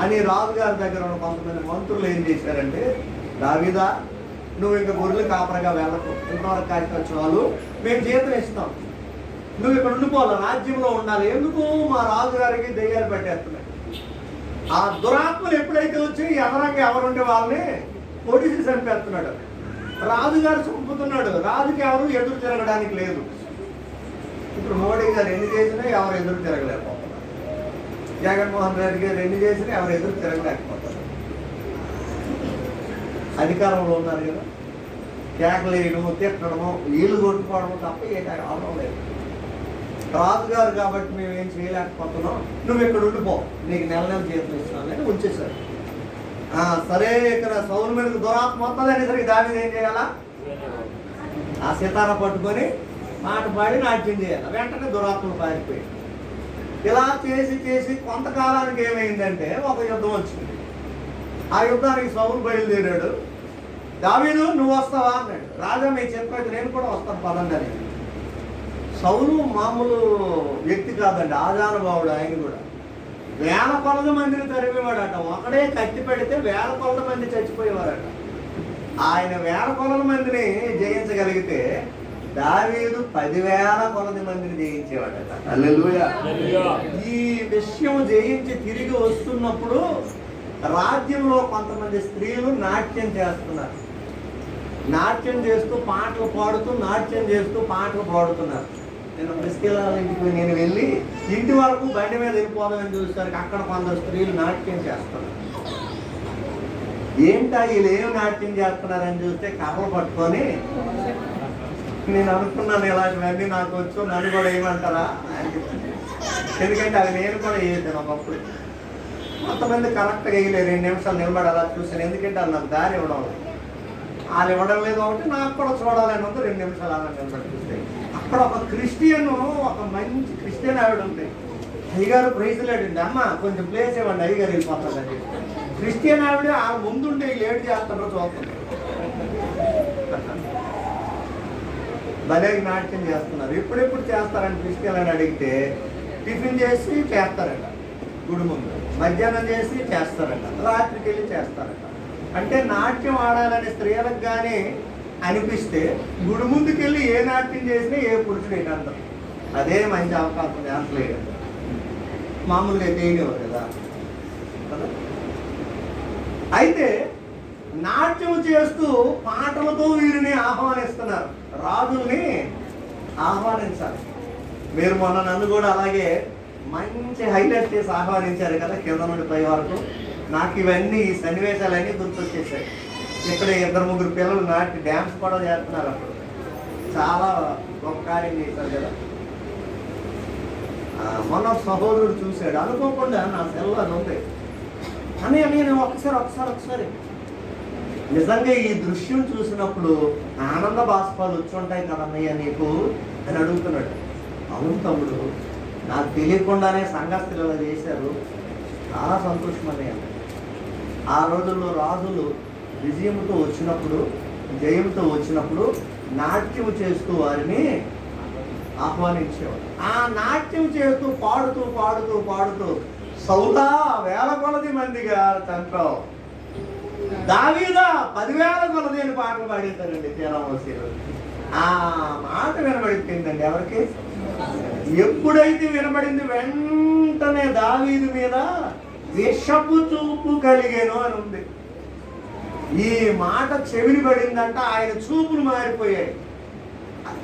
Speaker 3: అని రాజుగారి దగ్గర ఉన్న కొంతమంది మంత్రులు ఏం చేశారంటే, దావీదా నువ్వు ఇంకా గొర్రెలు కాపరగా వెళ్ళకు, ఇంతవరకు కాసిన చాలు, మేము జీతం ఇస్తాం, నువ్వు ఇక్కడ ఉండిపోవాలి, రాజ్యంలో ఉండాలి. ఎందుకు? మా రాజుగారికి దెయ్యాలు పెట్టేస్తున్నాయి. ఆ దురాత్మలు ఎప్పుడైతే వచ్చి ఎవరంగా ఎవరుంటే వాళ్ళని పొడిసి చంపేస్తున్నాడు. రాజుగారు చంపుతున్నాడు, రాజుకి ఎవరు ఎదురు తిరగడానికి లేదు. ఇప్పుడు మోడీ గారు ఎన్ని చేసినా ఎవరు ఎదురు తిరగలేకపోతున్నారు. జగన్మోహన్ రెడ్డి గారు ఎన్ని చేసినా ఎవరు ఎదురు తిరగలేకపోతున్నారు. అధికారంలో ఉన్నారు కదా, కేకలేయడము, తిట్టడము, వీళ్ళు కొట్టుకోవడము తప్ప ఏ అవడం లేదు. రాజుగారు కాబట్టి మేము ఏం చేయలేకపోతున్నాం, నువ్వు ఇక్కడ ఉండిపో, నీకు నెల నెల జీతం ఇస్తున్నాను ఉంచేశారు. సరే, ఇక్కడ సౌలు మీద దురాత్మ వస్తుంది అనేసరికి దావీదు ఏం చేయాలా? ఆ సితార పట్టుకొని మాట పాడి నాట్యం చేయాలి. వెంటనే దురాత్మలు పారిపోయి ఇలా చేసి చేసి కొంతకాలానికి ఏమైందంటే ఒక యుద్ధం వచ్చింది. ఆ యుద్ధానికి సౌలు బయలుదేరాడు. దావీదు నువ్వు వస్తావా అన్నాడు. రాజా మీకు చెప్పాడు, నేను కూడా వస్తాను పదండి అని. సౌలు మామూలు వ్యక్తి కాదండి, ఆజానుభావుడు. ఆయన కూడా వేల కొలది మందిని తరిమేవాడట. ఒకడే కత్తి పెడితే వేల కొలది మంది చచ్చిపోయేవారట. ఆయన వేల కొలది మందిని జయించగలిగితే దావీదు 10,000 కొలది మందిని జయించేవాడట. హల్లెలూయా. ఈ విషయం జయించి తిరిగి వస్తున్నప్పుడు రాజ్యంలో కొంతమంది స్త్రీలు నాట్యం చేస్తున్నారు. నాట్యం చేస్తూ పాటలు పాడుతూ, నాట్యం చేస్తూ పాటలు పాడుతున్నారు. నేను ప్రిస్కిల్లా ఇంటికి నేను వెళ్ళి ఇంటి వరకు బండి మీద వెళ్ళిపోదామని చూసేసరికి అక్కడ కొందరు స్త్రీలు నాట్యం చేస్తున్నారు. ఏంటా వీళ్ళు ఏం నాట్యం చేస్తున్నారని చూస్తే కర్రలు పట్టుకొని, నేను అనుకున్నాను ఇలాంటివన్నీ నాకు వచ్చు, నన్ను కూడా ఏమంటారా అని. ఎందుకంటే అవి నేను కూడా వేసాను ఒకప్పుడు. కొంతమంది కరెక్ట్గా వేయలేదు, 2 నిమిషాలు నిలబడి అలా చూసాను. ఎందుకంటే అది నాకు దారి ఇవ్వడం లేదు, వాళ్ళు ఇవ్వడం లేదు కాబట్టి నాకు కూడా చూడాలని ఉంది. 2 నిమిషాలు అలా నిలబడి చూస్తే అక్కడ ఒక క్రిస్టియన్, ఒక మంచి క్రిస్టియన్ ఆవిడ ఉంది. అయ్యగారు ప్రైజ్ లేడండి, అమ్మ కొంచెం ప్లేస్ ఇవ్వండి, అయ్యగారు వెళ్ళిపోతాడండి. క్రిస్టియన్ ఆవిడ ఆ ముందుండి లేట్ చేస్తారో చూస్తుంది. భలే నాట్యం చేస్తున్నారు. ఎప్పుడెప్పుడు చేస్తారని క్రిస్టియన్ అని అడిగితే టిఫిన్ చేసి చేస్తారట, గుడి ముందు మధ్యాహ్నం చేసి చేస్తారట, రాత్రికి వెళ్ళి చేస్తారట. అంటే నాట్యం ఆడాలని స్త్రీలకు కానీ అనిపిస్తే గుడి ముందుకెళ్ళి ఏ నాట్యం చేసినా ఏ పురుషుడు ఏంటంటారు. అదే మంచి అవకాశం డాన్స్ లేదు, మామూలుగా చేయనివ్వరు కదా. అయితే నాట్యం చేస్తూ పాటలతో వీరిని ఆహ్వానిస్తున్నారు, రాజుల్ని ఆహ్వానించాలి. మీరు మొన్న నన్ను కూడా అలాగే మంచి హైలైట్ చేసి ఆహ్వానించారు కదా, కింద నుండి పై వరకు. నాకు ఇవన్నీ ఈ సన్నివేశాలన్నీ గుర్తొచ్చేసాయి. ఇక్కడ 2-3 పిల్లలు నాటి డ్యాన్స్ కూడా చేస్తున్నారు. అప్పుడు చాలా గొప్ప కార్యం చేశారు కదా. మొన్న సహోదరుడు చూశాడు, అనుకోకుండా నా సెల్ అది ఉంది అని నేను ఒకసారి నిజంగా ఈ దృశ్యం చూసినప్పుడు ఆనంద బాష్పాలు వచ్చి ఉంటాయి కదన్నయ్య నీకు అని అడుగుతున్నాడు. అవును తమ్ముడు, నాకు తెలియకుండానే సంఘస్థులు ఇలా చేశారు, చాలా సంతోషం అన్నయ్య. ఆ రోజుల్లో రాజులు విజయంతో వచ్చినప్పుడు, జయంతో వచ్చినప్పుడు నాట్యం చేస్తూ వారిని ఆహ్వానించేవాడు. ఆ నాట్యం చేస్తూ పాడుతూ సౌలా వేల కొలది మందిగా చంపావు, దావీదా 10,000 కొలది అని పాటలు పాడేశారండి తీరామోసీలు. ఆ మాట వినబడిపోయిందండి ఎవరికి? ఎప్పుడైతే వినబడింది వెంటనే దావీదు మీద విషపు చూపు కలిగేను అని ఉంది. ఈ మాట చెవిని పడిందంట, ఆయన చూపులు మారిపోయాయి.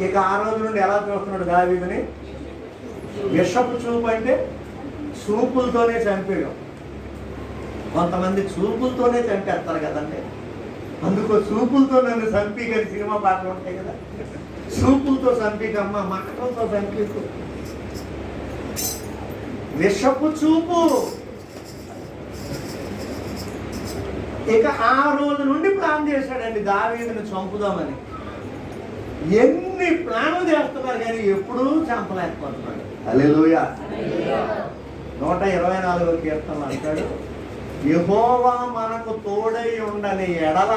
Speaker 3: ఇక ఆ రోజు నుండి ఎలా చూస్తున్నాడు దావీదుని? విషపు చూపు అంటే చూపులతోనే చంపేయడం. కొంతమంది చూపులతోనే చంపేస్తారు కదండి. అందుకో చూపులతో నన్ను చంపి సినిమా పాటలు ఉంటాయి కదా, చూపులతో చంపికమ్మ, మక్కలతో చంపేకు. విషపు చూపు. ఇక ఆ రోజు నుండి ప్లాన్ చేశాడండి దావీదుని చంపుదామని. ఎన్ని ప్లాన్లు చేస్తున్నారు కానీ ఎప్పుడూ చంపలేకపోతున్నాడు. హల్లెలూయా. 124వ కీర్తనలో అంటాడు, యెహోవా మనకు తోడై ఉండని ఎడల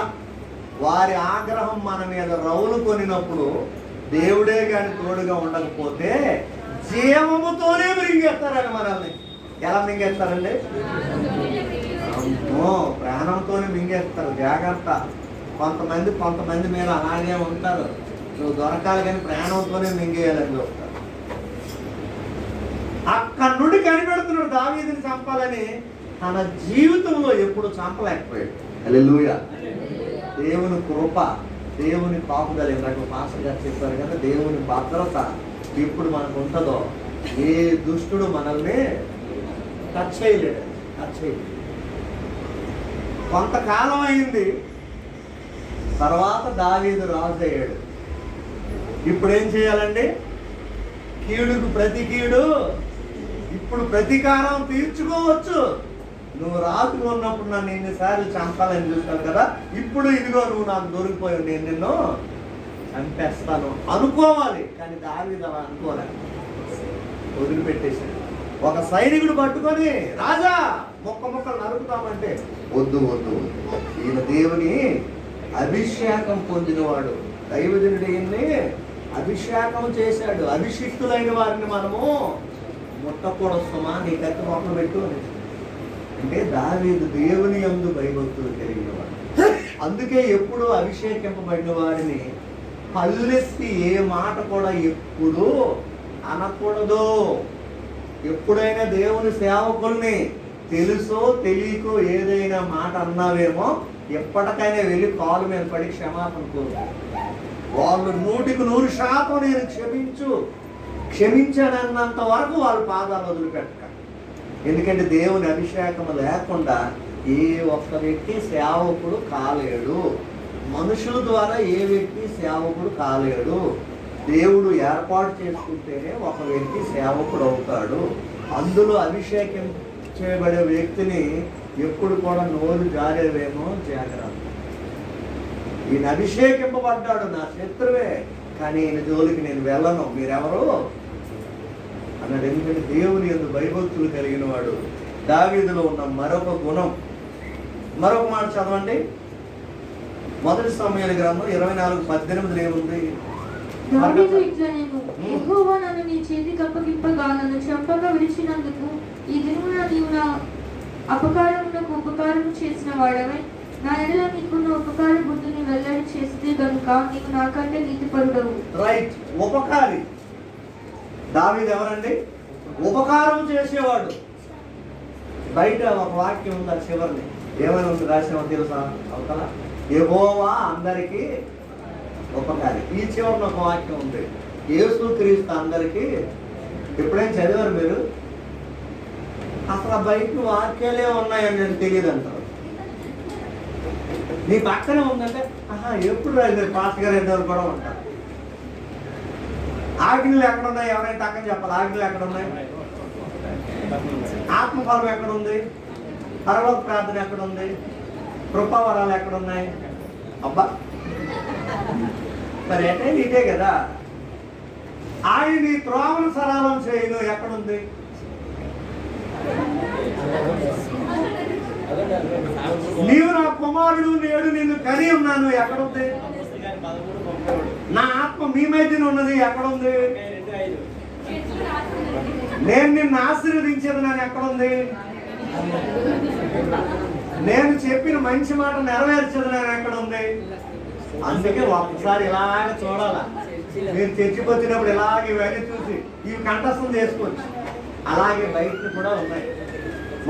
Speaker 3: వారి ఆగ్రహం మన మీద రౌలు కొనినప్పుడు దేవుడే కానీ తోడుగా ఉండకపోతే జీవముతోనే మింగేస్తారండి మనల్ని. ఎలా మింగేస్తారండి? అమ్మో, ప్రాణంతోనే మింగేస్తారు. జాగ్రత్త. కొంతమంది మీద అలాగే ఉంటారు. నువ్వు దొరకాలి కానీ ప్రాణంతోనే మింగేయాలని చూస్తారు. అక్కడి నుండి కనిపెడుతున్నాడు దావీదుని చంపాలని. తన జీవితంలో ఎప్పుడు చంపలేకపోయాడు. హల్లెలూయా. దేవుని కృప, దేవుని కాపుదల, ఇందాక పాస్టర్ గారు చెప్పారు కదా, దేవుని భద్రత ఎప్పుడు మనకు ఉంటుందో ఏ దుష్టుడు మనల్ని టచ్ చేయలేడు. కొంతకాలం అయింది, తర్వాత దావీదు రాజు అయ్యాడు. ఇప్పుడు ఏం చేయాలండి? కీడుకు ప్రతి కీడు. ఇప్పుడు ప్రతీకారం తీర్చుకోవచ్చు. నువ్వు రాజు ఉన్నప్పుడు నన్ను ఎన్నిసార్లు చంపాలని చూస్తాను కదా, ఇప్పుడు ఇదిగో నువ్వు నాకు దొరికిపోయావు, నేను నిన్ను చంపేస్తాను అనుకోవాలి. కానీ దావీదు అలా అనుకోలేదు, వదిలిపెట్టేశాడు. ఒక సైనికుడు పట్టుకొని, రాజా మొక్కలు నరుకుతామంటే వద్దు, ఈయన దేవుని అభిషేకం పొందినవాడు, దైవజనుడు ఈయన్ని అభిషేకం చేశాడు, అభిషిక్తులైన వారిని మనము ముట్టకూడస్తుమా, నీ కత్తి మొక్కలు పెట్టు అని. అంటే దావీదు దేవుని యందు భయభక్తులు కలిగినవాడు. అందుకే ఎప్పుడు అభిషేకింపబడిన వారిని పల్లెత్తి ఏ మాట కూడా ఎప్పుడు అనకూడదు. ఎప్పుడైనా దేవుని సేవకుల్ని తెలుసో తెలియకో ఏదైనా మాట అన్నావేమో ఎప్పటికైనా వెళ్ళి కాలు మీద పడి క్షమాపణ కోరు. వాళ్ళు 100% నేను క్షమించానన్నంత వరకు వాళ్ళ పాదాలు వదిలిపెట్టక. ఎందుకంటే దేవుని అభిషేకం లేకుండా ఏ ఒక్క వ్యక్తి సేవకుడు కాలేడు. మనుషుల ద్వారా ఏ వ్యక్తి సేవకుడు కాలేడు. దేవుడు ఏర్పాటు చేసుకుంటేనే ఒక వ్యక్తి సేవకుడు అవుతాడు. అందులో అభిషేకం చేయబడే వ్యక్తిని ఎప్పుడు కూడా నోరు జారేవేమో జాగ్రత్త. ఈయన అభిషేకింపబడ్డాడు, నా శత్రువే, కానీ ఈయన జోలికి నేను వెళ్ళను, మీరెవరు అన్నాడు. ఎందుకంటే దేవుని యందు భయభక్తులు కలిగిన వాడు. దావీదులో ఉన్న మరొక గుణం, మరొక మాట చదవండి. 1 సమూయేలు గ్రంథం 24:18 ఏముంది?
Speaker 6: దావీదు ఇట్లా, నేను యెహోవా నన్ను నీ చేతికి అప్పగింపగా నన్ను చంపగా విడిచినందుకు ఈ దినమున నీవు నా అపకారమునకు ఉపకారము చేసిన వాడవై నా ఎడల నీకున్న ఉపకార బుద్ధిని వెల్లడి చేస్తే గనుక నీవు నాకంటే నీతిపరుడవు.
Speaker 3: రైట్, ఉపకారి. దావీదు ఎవరండి? ఉపకారం చేసేవాడు. బయట ఒక వాక్యం ఉంది, అది చివరిని ఏమైనా ఉంది రాసినా తెలుసా? అవతల యెహోవా అందరికీ ఉపకారి. ఈ చివరిన ఒక వాక్యం ఉంది, యేసుక్రీస్తు అందరికీ. ఎప్పుడైనా చదివారు మీరు? అసలు బయట వాక్యాలే ఉన్నాయని నేను తెలియదు అంటారు. నీ పక్కనే ఉందంటే ఎప్పుడు రాలేదు, పాస్టర్ గారు ఎన్నో కూడా ఉంటారు. ఆజ్ఞలు ఎక్కడున్నాయి? ఎవరైనా టక్కని చెప్పాలి. ఆజ్ఞలు ఎక్కడున్నాయి? ఆత్మఫలం ఎక్కడుంది? పరలోక ప్రార్థన ఎక్కడుంది? కృపావరాలు ఎక్కడున్నాయి? అబ్బా మరి అంటే ఇదే కదా. ఆయన నీ త్రోవను సరళం చేయను ఎక్కడుంది? నీవు నా కుమారుడు, నేడు నిన్ను కని ఉన్నాను ఎక్కడుంది? నా ఆత్మ మీ మధ్యన ఉన్నది ఎక్కడుంది? నేను నిన్ను ఆశీర్వదించేది నేను ఎక్కడుంది? నేను చెప్పిన మంచి మాట నెరవేర్చేది నేను ఎక్కడుంది? అందుకే ఒక్కసారి ఇలాగ చూడాలా. మీరు చర్చికి వచ్చినప్పుడు ఇలాగే ఇవన్నీ చూసి ఇవి కంఠస్థం చేసుకోవచ్చు. అలాగే బయట కూడా ఉన్నాయి.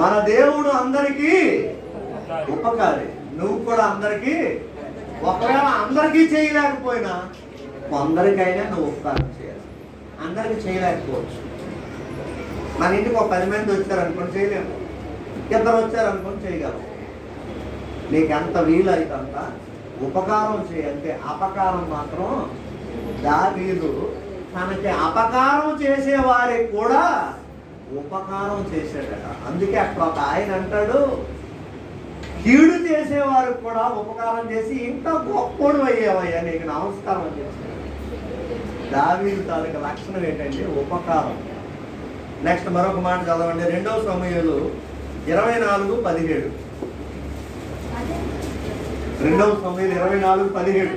Speaker 3: మన దేవుడు అందరికీ ఉపకారి. నువ్వు కూడా అందరికీ, ఒకవేళ అందరికీ చేయలేకపోయినా కొందరికైనా నువ్వు ఉపకారం చేయాలి. అందరికీ చేయలేకపోవచ్చు. మన ఇంటికి ఒక 10 మంది వచ్చారనుకోండి చేయలేము. 2 వచ్చారనుకోండి చేయగలము. నీకు ఎంత వీలైతే అంత ఉపకారం చేయాలంటే, అపకారం మాత్రం దావీదు తనకి అపకారం చేసే వారికి కూడా ఉపకారం చేశాడట. అందుకే అక్కడ ఒక ఆయన అంటాడు, కీడు చేసేవారికి కూడా ఉపకారం చేసి ఇంత గొప్పోడు అయ్యావయ్యా, నీకు నమస్కారం అని చెప్పాడు. దావీదు తాలూకు లక్షణం ఏంటంటే ఉపకారం. నెక్స్ట్ మరొక మాట చదవండి, 2 సమూయేలు 24:17. 2 సమూయేలు 24:17.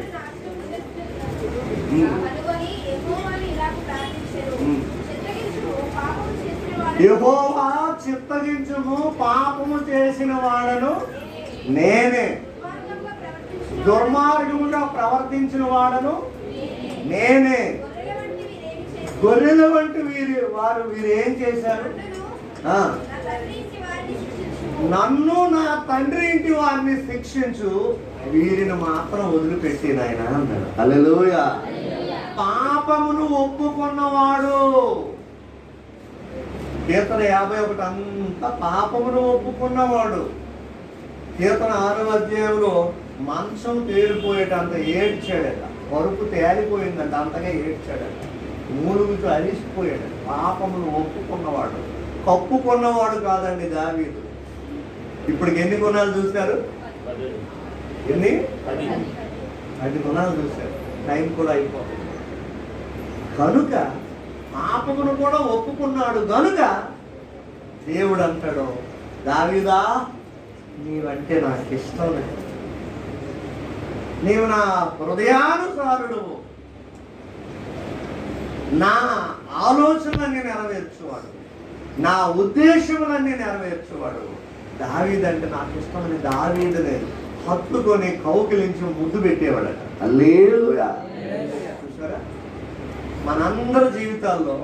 Speaker 3: యెహోవా చిత్తగించుము, పాపము చేసిన వాడను నేనే, దుర్మార్గముగా ప్రవర్తించిన వాడను నేనే. గొర్రెల వంటి వీరు ఏం చేశారు? నన్ను నా తండ్రి ఇంటి వారిని శిక్షించు, వీరిని మాత్రం వదిలిపెట్టి నాయన అన్నాడు. హల్లెలూయా. పాపమును ఒప్పుకున్నవాడు. కీర్తన 51 అంతా పాపమును ఒప్పుకున్నవాడు. కీర్తన 6వ అధ్యాయంలో మంచం తేలిపోయేటంత ఏడ్చాడట, పరుపు తేలిపోయిందంట, అంతగా ఏడ్చాడట, మూలుగుతూ అలిసిపోయాడు. పాపమును ఒప్పుకున్నవాడు, కప్పుకున్నవాడు కాదండి దావీదు. ఇప్పటికి ఎన్ని గుణాలు చూశారు? 10 గుణాలు చూశారు. టైం కూడా అయిపోతుంది కనుక పాపమును కూడా ఒప్పుకున్నాడు. కనుక దేవుడు అంటాడు, దావీదా నీవంటే నాకు ఇష్టం లేదు, నీవు నా హృదయానుసారుడు, నా ఆలోచనలన్నీ నెరవేర్చువాడు, నా ఉద్దేశములన్నీ నెరవేర్చువాడు. దావీదంటే నాకు ఇష్టమని దావీదుని హత్తుకొని కౌగిలించి ముద్దు పెట్టేవాడట. హల్లెలూయా. చూసారా, మనందరి జీవితాల్లో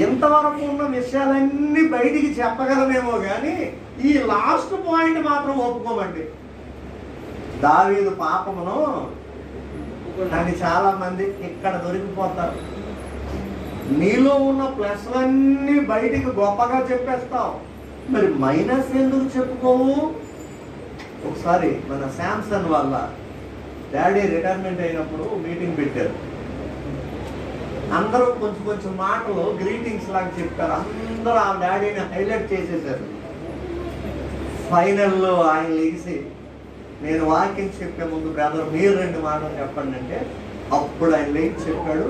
Speaker 3: ఇంతవరకు ఉన్న విషయాలన్నీ బయటికి చెప్పగలమేమో కానీ ఈ లాస్ట్ పాయింట్ మాత్రం ఒప్పుకోమండి. దావీదు పాపమును అని చాలా మంది ఇక్కడ దొరికిపోతారు. నీలో ఉన్న ప్లస్లన్నీ బయటికి గొప్పగా చెప్పేస్తావు, మరి మైనస్ ఎందుకు చెప్పుకోవు? ఒకసారి మన శాంసన్ వాళ్ళ డాడీ రిటైర్మెంట్ అయినప్పుడు మీటింగ్ పెట్టారు. అందరూ కొంచెం మాటలు గ్రీటింగ్స్ లాగా చెప్పారు. అందరూ ఆ డాడీని హైలైట్ చేసేసారు. ఫైనల్లో ఆయన లేచి, నేను వాకింగ్ చెప్పే ముందు బ్రదర్ మీరు 2 మాటలు చెప్పండి అంటే, అప్పుడు ఆయన లేచి చెప్పాడు,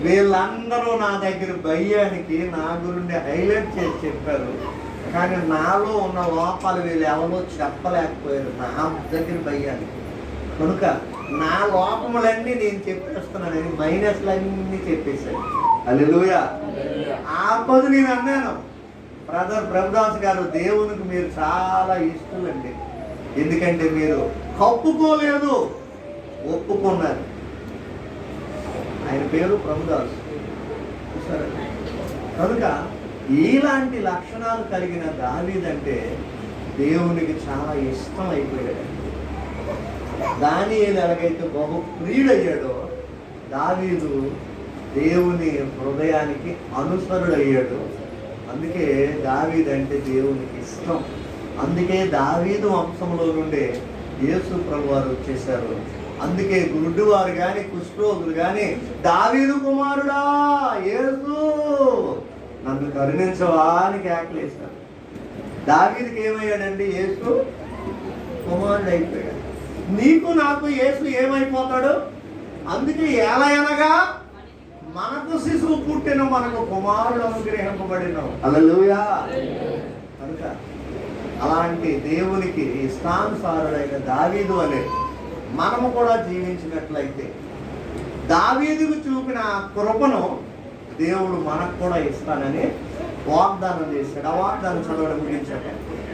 Speaker 3: వీళ్ళందరూ నా దగ్గర భయ్యానికి నా గురించి హైలైట్ చేసి చెప్పారు, కానీ నాలో ఉన్న లోపాలు వీళ్ళు ఎవరో చెప్పలేకపోయారు నా దగ్గర భయ్యానికి. కనుక నా లోపములన్నీ నేను చెప్పేస్తున్నానని మైనస్లన్నీ చెప్పేశాను. హల్లెలూయా. ఆపదు నేను అన్నాను, బ్రదర్ ప్రభుదాస్ గారు దేవునికి మీరు చాలా ఇష్టలండి, ఎందుకంటే మీరు కప్పుకోలేదు, ఒప్పుకున్నారు. ఆయన పేరు ప్రభుదాస్. కనుక ఇలాంటి లక్షణాలు కలిగిన దావీదంటే దేవునికి చాలా ఇష్టం అయిపోయాడు. దానియేలు ఎలాగైతే బహు ప్రియుడయ్యాడో దావీదు దేవుని హృదయానికి అనుసరుడయ్యాడు. అందుకే దావీదంటే దేవునికి ఇష్టం. అందుకే దావీదు వంశంలో నుండే యేసు ప్రభువారు వచ్చేసారు. అందుకే గుడ్డివారు కానీ కుష్ఠరోగులు కానీ దావీదు కుమారుడా యేసు నన్ను కరుణించవా అని కేకలేశాడు. దావీదుకి ఏమయ్యాడండి? యేసు కుమారుడు అయిపోయాడు. నీకు నాకు యేసు ఏమైపోతాడు? అందుకే ఏలయనగా మనకు శిశువు పుట్టిన, మనకు కుమారుడు అనుగ్రహింపబడిన. హల్లెలూయా. కనుక అలాంటి దేవునికి ఇష్టానుసారుడైన దావీదు అనే మనము కూడా జీవించినట్లయితే దావీదుకు చూపిన కృపను దేవుడు మనకు కూడా ఇస్తానని వాగ్దానం చేశాడు. ఆ వాగ్దానం చదవడం ముగించాక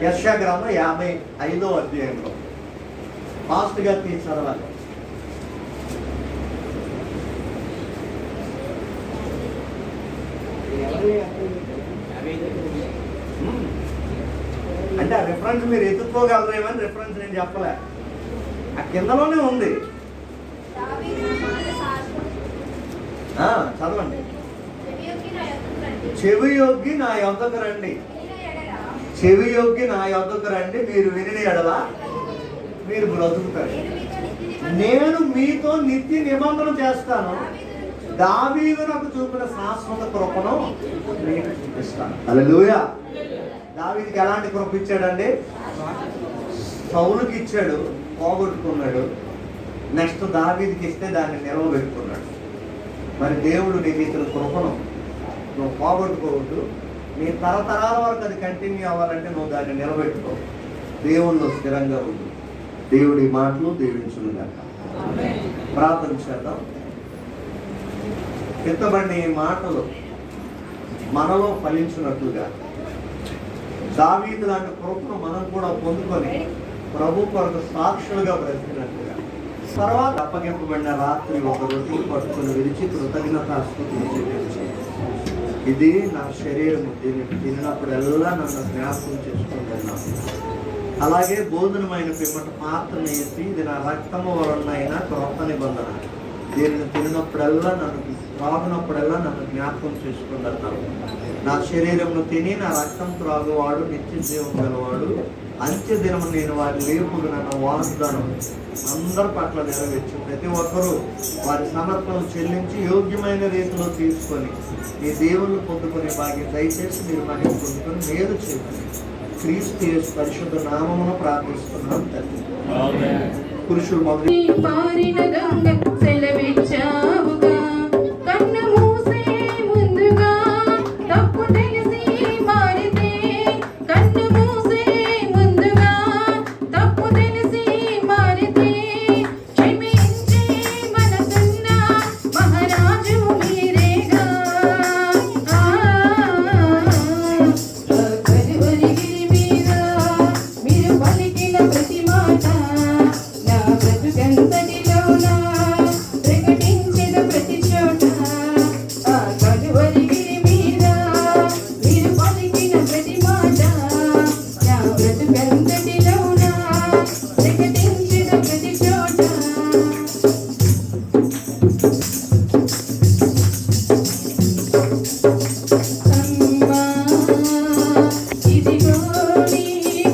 Speaker 3: యెషయా గ్రంథం 55వ అధ్యాయంలో ఫాస్ట్గా తీసి చదవాలి. అంటే ఆ రిఫరెన్స్ మీరు ఎత్తుకోగలరేమని రిఫరెన్స్ నేను చెప్పలే, ఆ కిందలోనే ఉంది. చదవండి. చెవి యొగ్గి నా యొద్దకు రండి, చెవి యొగ్గి నా యొద్దకు రండి, మీరు విని ఎడల మీరు బ్రతుకుతారు. నేను మీతో నిత్య నిబంధన చేస్తాను, దావీదునకు చూపిన శాశ్వత కృపను మీకు చూపిస్తాను. హల్లెలూయా. దావీదుకి ఎలాంటి కృప ఇచ్చాడండి? సౌలుకి ఇచ్చాడు, పోగొట్టుకున్నాడు. నెక్స్ట్ దావీదుకి ఇస్తే దాన్ని నిలవబెట్టుకున్నాడు. మరి దేవుడు నీకు ఇచ్చిన కృపను నువ్వు పోగొట్టుకోవద్దు. నీ తరతరాల వరకు అది కంటిన్యూ అవ్వాలంటే నువ్వు దాన్ని నిలబెట్టుకో. దేవుళ్ళు స్థిరంగా ఉండు. దేవుడి మాటలు దీవించునుగాక. ప్రార్థన చేద్దాం. ఎత్తబడిన ఈ మాటలు మనలో ఫలించినట్లుగా దావీదు లాంటి కృపను మనం కూడా పొందుకొని ప్రభు కొరకు సాక్షులుగా బ్రతికినట్లుగా. తర్వాత అప్పగింపబడిన రాత్రి ఒక రొట్టెలు పట్టుకొని విడిచి కృతజ్ఞతాస్తుతులు చెల్లించి, ఇది నా శరీరము, దీన్ని తిన్నప్పుడల్లా నన్ను జ్ఞాపకం చేసుకుంటున్నాను. అలాగే భోజనమైన పిమ్మట పాత్రను ఎత్తి, ఇది నా రక్తము వలన క్రొత్త నిబంధన, దీనిని తిన్నప్పుడల్లా త్రాగినప్పుడల్లా నన్ను జ్ఞాపకం చేసుకుంటున్నాను. నా శరీరమును తిని నా రక్తం త్రాగువాడు నిత్య జీవం గలవాడు, అంత్య దినము నేను వారి లేపుడు నన్న వాగ్దానం అందరి పట్ల నెరవేర్చు. ప్రతి ఒక్కరూ వారి సమర్పణలు చెల్లించి యోగ్యమైన రీతిలో తీసుకొని ఈ దేవుళ్ళు పొందుకునే భాగ్యం దయచేసి మీరు మహిమ పొందుకొని మేలు చేయండి. క్రీస్తు యేసు పరిశుద్ధ నామమున ప్రార్థిస్తున్నాం తండ్రి. పురుషులు మొదటి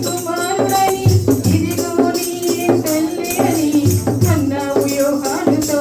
Speaker 1: కుమారుడని, ఇదిగో నీ తల్లి అని అన్నావు యోహాను.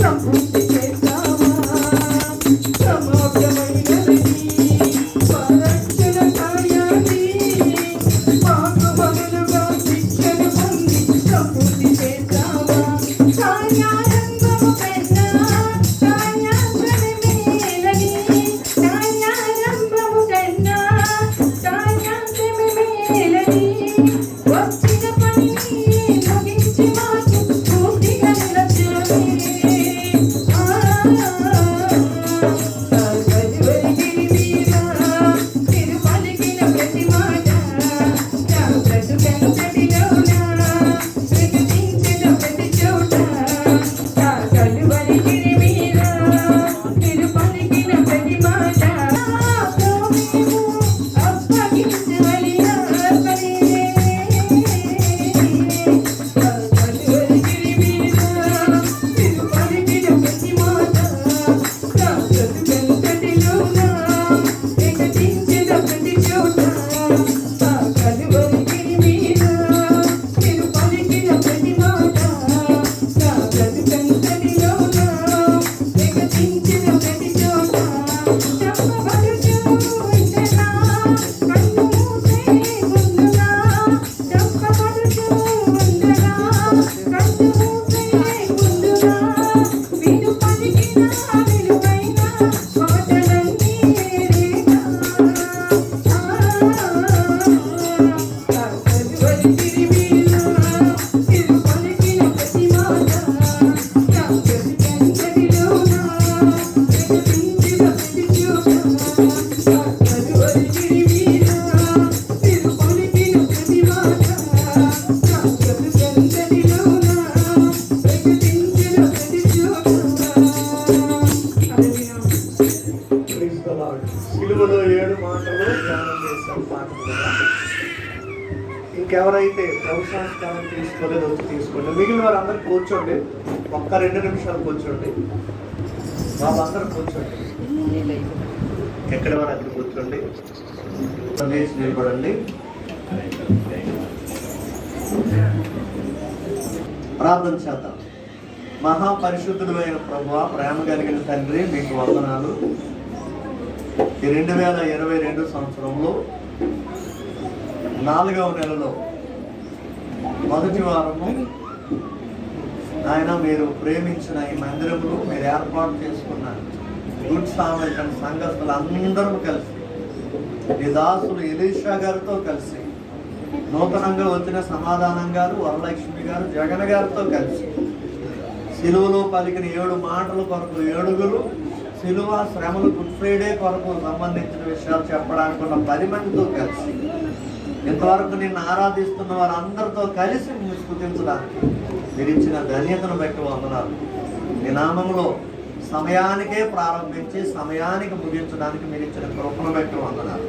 Speaker 1: సంపూర్తి చేస్తావా సమాప్తమైనది పరక్షణ కార్యాన్ని మాకు బదులుగా శిక్షను పొంది సంపూర్తి చేస్తావా కార్యారంభము పెద్ద కార్యాంగమే మేలని కార్యారంభము కన్నా కార్యాంగమే మేలని వచ్చిన పనిని ముగించి మాకు పూర్తిగా నిలచాలి పలికిన ప్రతి మాట నా బ్రతుకంతటిలోనా ప్రకటించిన ప్రతి చోట నా కలువరిగిరి మీద మీరు పలికిన ప్రతి మాట మేము అప్పగించవలి కలువరిగిరి మీద మీరు పలికిన ప్రతి మాట నా బ్రతుకంతటిలోనా ప్రకటించిన ప్రతి చోట నా కలువరిగిరి మీద మీరు పలికిన ప్రతి మాట నా బ్రతుకంతటిలోనా ప్రకటించిన ప్రతి చోట చెప్పబడుచు ఉండగా కన్ను మూసే ముందుగా చెప్పబడుచు ఉండగా కన్ను మూసే ముందుగా విను పలికిన విలువైన మాటలన్నీ రేగా కలువరిగిరి మీద మీరు పలికిన ప్రతి మాట నా బ్రతుకంతటిలోనా ప్రకటించిన ప్రతి చోట నా కలువరిగిరి మీద మీరు పలికిన ప్రతి మాట నా బ్రతుకంతటిలోనా ప్రకటించిన ప్రతి చోట హల్లెలూయా.
Speaker 3: Praise the Lord. సిలువలో 7 మాటలు ధ్యానం చేశాం పాఠం ద్వారా. ఇంకెవరైతే ప్రభు సంస్కారం తీసుకోలేదో వచ్చి తీసుకోండి. మిగిలిన వారు అందరూ కూర్చోండి. ఒక్క 2 నిమిషాలు కూర్చోండి. వాళ్ళందరూ కూర్చోండి. ఎక్కడ వారు అక్కడ కూర్చోండి. లేచి నిలబడండి. ప్రార్థన చేద్దాం. మహాపరిశుద్ధుడైన ప్రభువా, ప్రేమ కలిగిన తండ్రి, మీకు వందనాలు. ఈ 2022 సంవత్సరంలో 4వ నెలలో మొదటి వారము ఆయన మీరు ప్రేమించిన ఈ మందిరములు మీరు ఏర్పాటు చేసుకున్న గుడ్ సామెతన్ సంఘస్థులు అందరూ కలిసి మీ దాసులు ఎలీషా గారితో కలిసి నూతనంగా వచ్చిన సమాధానం గారు, వరలక్ష్మి గారు, జగన్ గారితో కలిసి సిలువలో పలికిన 7 మాటల కొరకు 7గురు, సిలువ శ్రమలు గుడ్ ఫ్రైడే కొరకు సంబంధించిన విషయాలు చెప్పడానికి ఉన్న 10 మందితో కలిసి ఇంతవరకు నిన్ను ఆరాధిస్తున్న వారందరితో కలిసి నిన్ను స్తుతించడానికి మీరు ఇచ్చిన ధన్యతను బట్టి వందనాలు. నీ నామంలో సమయానికే ప్రారంభించి సమయానికి ముగించడానికి మీరు ఇచ్చిన కృపను బట్టి వందనాలు.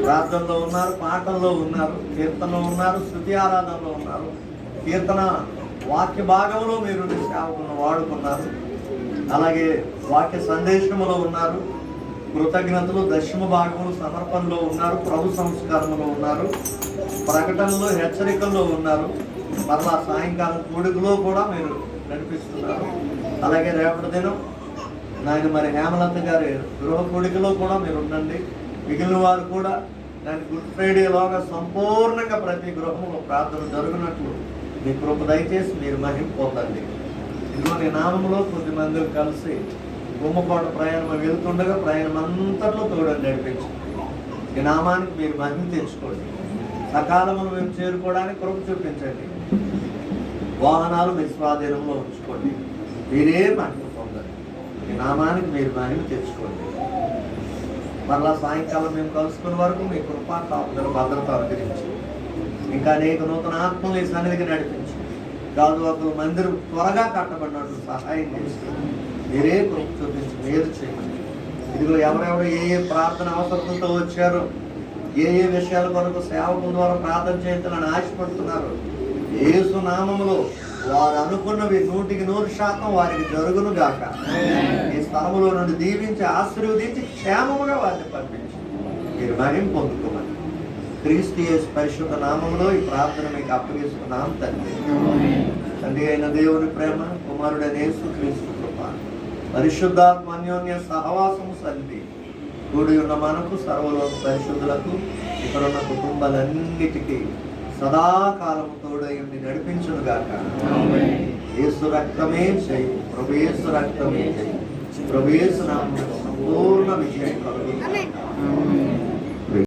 Speaker 3: ప్రార్థనలో ఉన్నారు, పాటల్లో ఉన్నారు, కీర్తనలో ఉన్నారు, స్తుతి ఆరాధనలో ఉన్నారు, కీర్తన వాక్య భాగంలో మీరు నీ సేవకులను వాడుకున్నారు. అలాగే వాక్య సందేశములో ఉన్నారు, కృతజ్ఞతలు దశమ భాగములు సమర్పణలో ఉన్నారు, ప్రభు సంస్కారంలో ఉన్నారు, ప్రకటనలో హెచ్చరికల్లో ఉన్నారు. మరలా సాయంకాలం కూడికలో కూడా మీరు నడిపిస్తున్నారు. అలాగే రేపటి దినం నాయన మరి హేమలత గారి గృహ కూడికలో కూడా మీరు ఉండండి. మిగిలిన వారు కూడా దాని గుడ్ ఫ్రైడేలోగా సంపూర్ణంగా ప్రతి గృహంలో ప్రార్థన జరుగునట్లు మీ కృప దయచేసి మీరు మహిమ పొందండి. ఇదిగో నీ నామంలో కొద్దిమంది కలిసి గుమ్మకోట ప్రయాణం వెళ్తుండగా ప్రయాణం అంతట్లో తోడని నడిపించి ఈ నామానికి మీరు మహిమ తెచ్చుకోండి. సకాలంలో మేము చేరుకోవడానికి కృప చూపించండి. వాహనాలు మీ స్వాధీనంలో ఉంచుకోండి. మీరే మహిమ పొందండి. ఈ నామానికి మీరు మహిమ తెచ్చుకోండి. మరలా సాయంకాలం మేము కలుసుకునే వరకు మీ కృపా కాపుదల భద్రత అనుగ్రహించి ఇంకా అనేక నూతన ఆత్మలు ఈ సన్నిధికి నడిపించి గాజువాకుల మందిరం త్వరగా కట్టబడినట్లు సహాయం చేసి మీరే కృప చూపించి మీరు చేయండి. ఇదిగో ఎవరెవరు ఏ ఏ ప్రార్థన అవసరంతో వచ్చారో, ఏ ఏ విషయాల కొరకు సేవకుల ద్వారా ప్రార్థన చేయించాలని ఆశపడుతున్నారు, యేసు నామములో వారు అనుకున్నవి 100% వారికి జరుగును గాక. ఈ స్థలములో నుండి దీవించి ఆశీర్వదించి క్షేమముగా వారిని పంపించి మీరు మహిమ పొందుకోమని క్రీస్తు యేసు పరిశుద్ధ నామములో ఈ ప్రార్థన మీకు అప్పగిస్తున్నాం తండ్రి. తండ్రి అయిన దేవుని ప్రేమ, కుమారుడైన యేసుక్రీస్తు కృప, పరిశుద్ధాత్మ అన్యోన్య సహవాసము సల్లి కూడి ఉన్న మనకు, సర్వలోక పరిశుద్ధులకు, ఇక్కడ ఉన్న కుటుంబాలన్నిటికీ సదాకాలము తోడై ఉండి నడిపించును గాక. యేసు రక్తమే జయం, ప్రభు యేసు రక్తమే జయం, ప్రభు యేసు నామమున సంపూర్ణ విజయం కలుగును.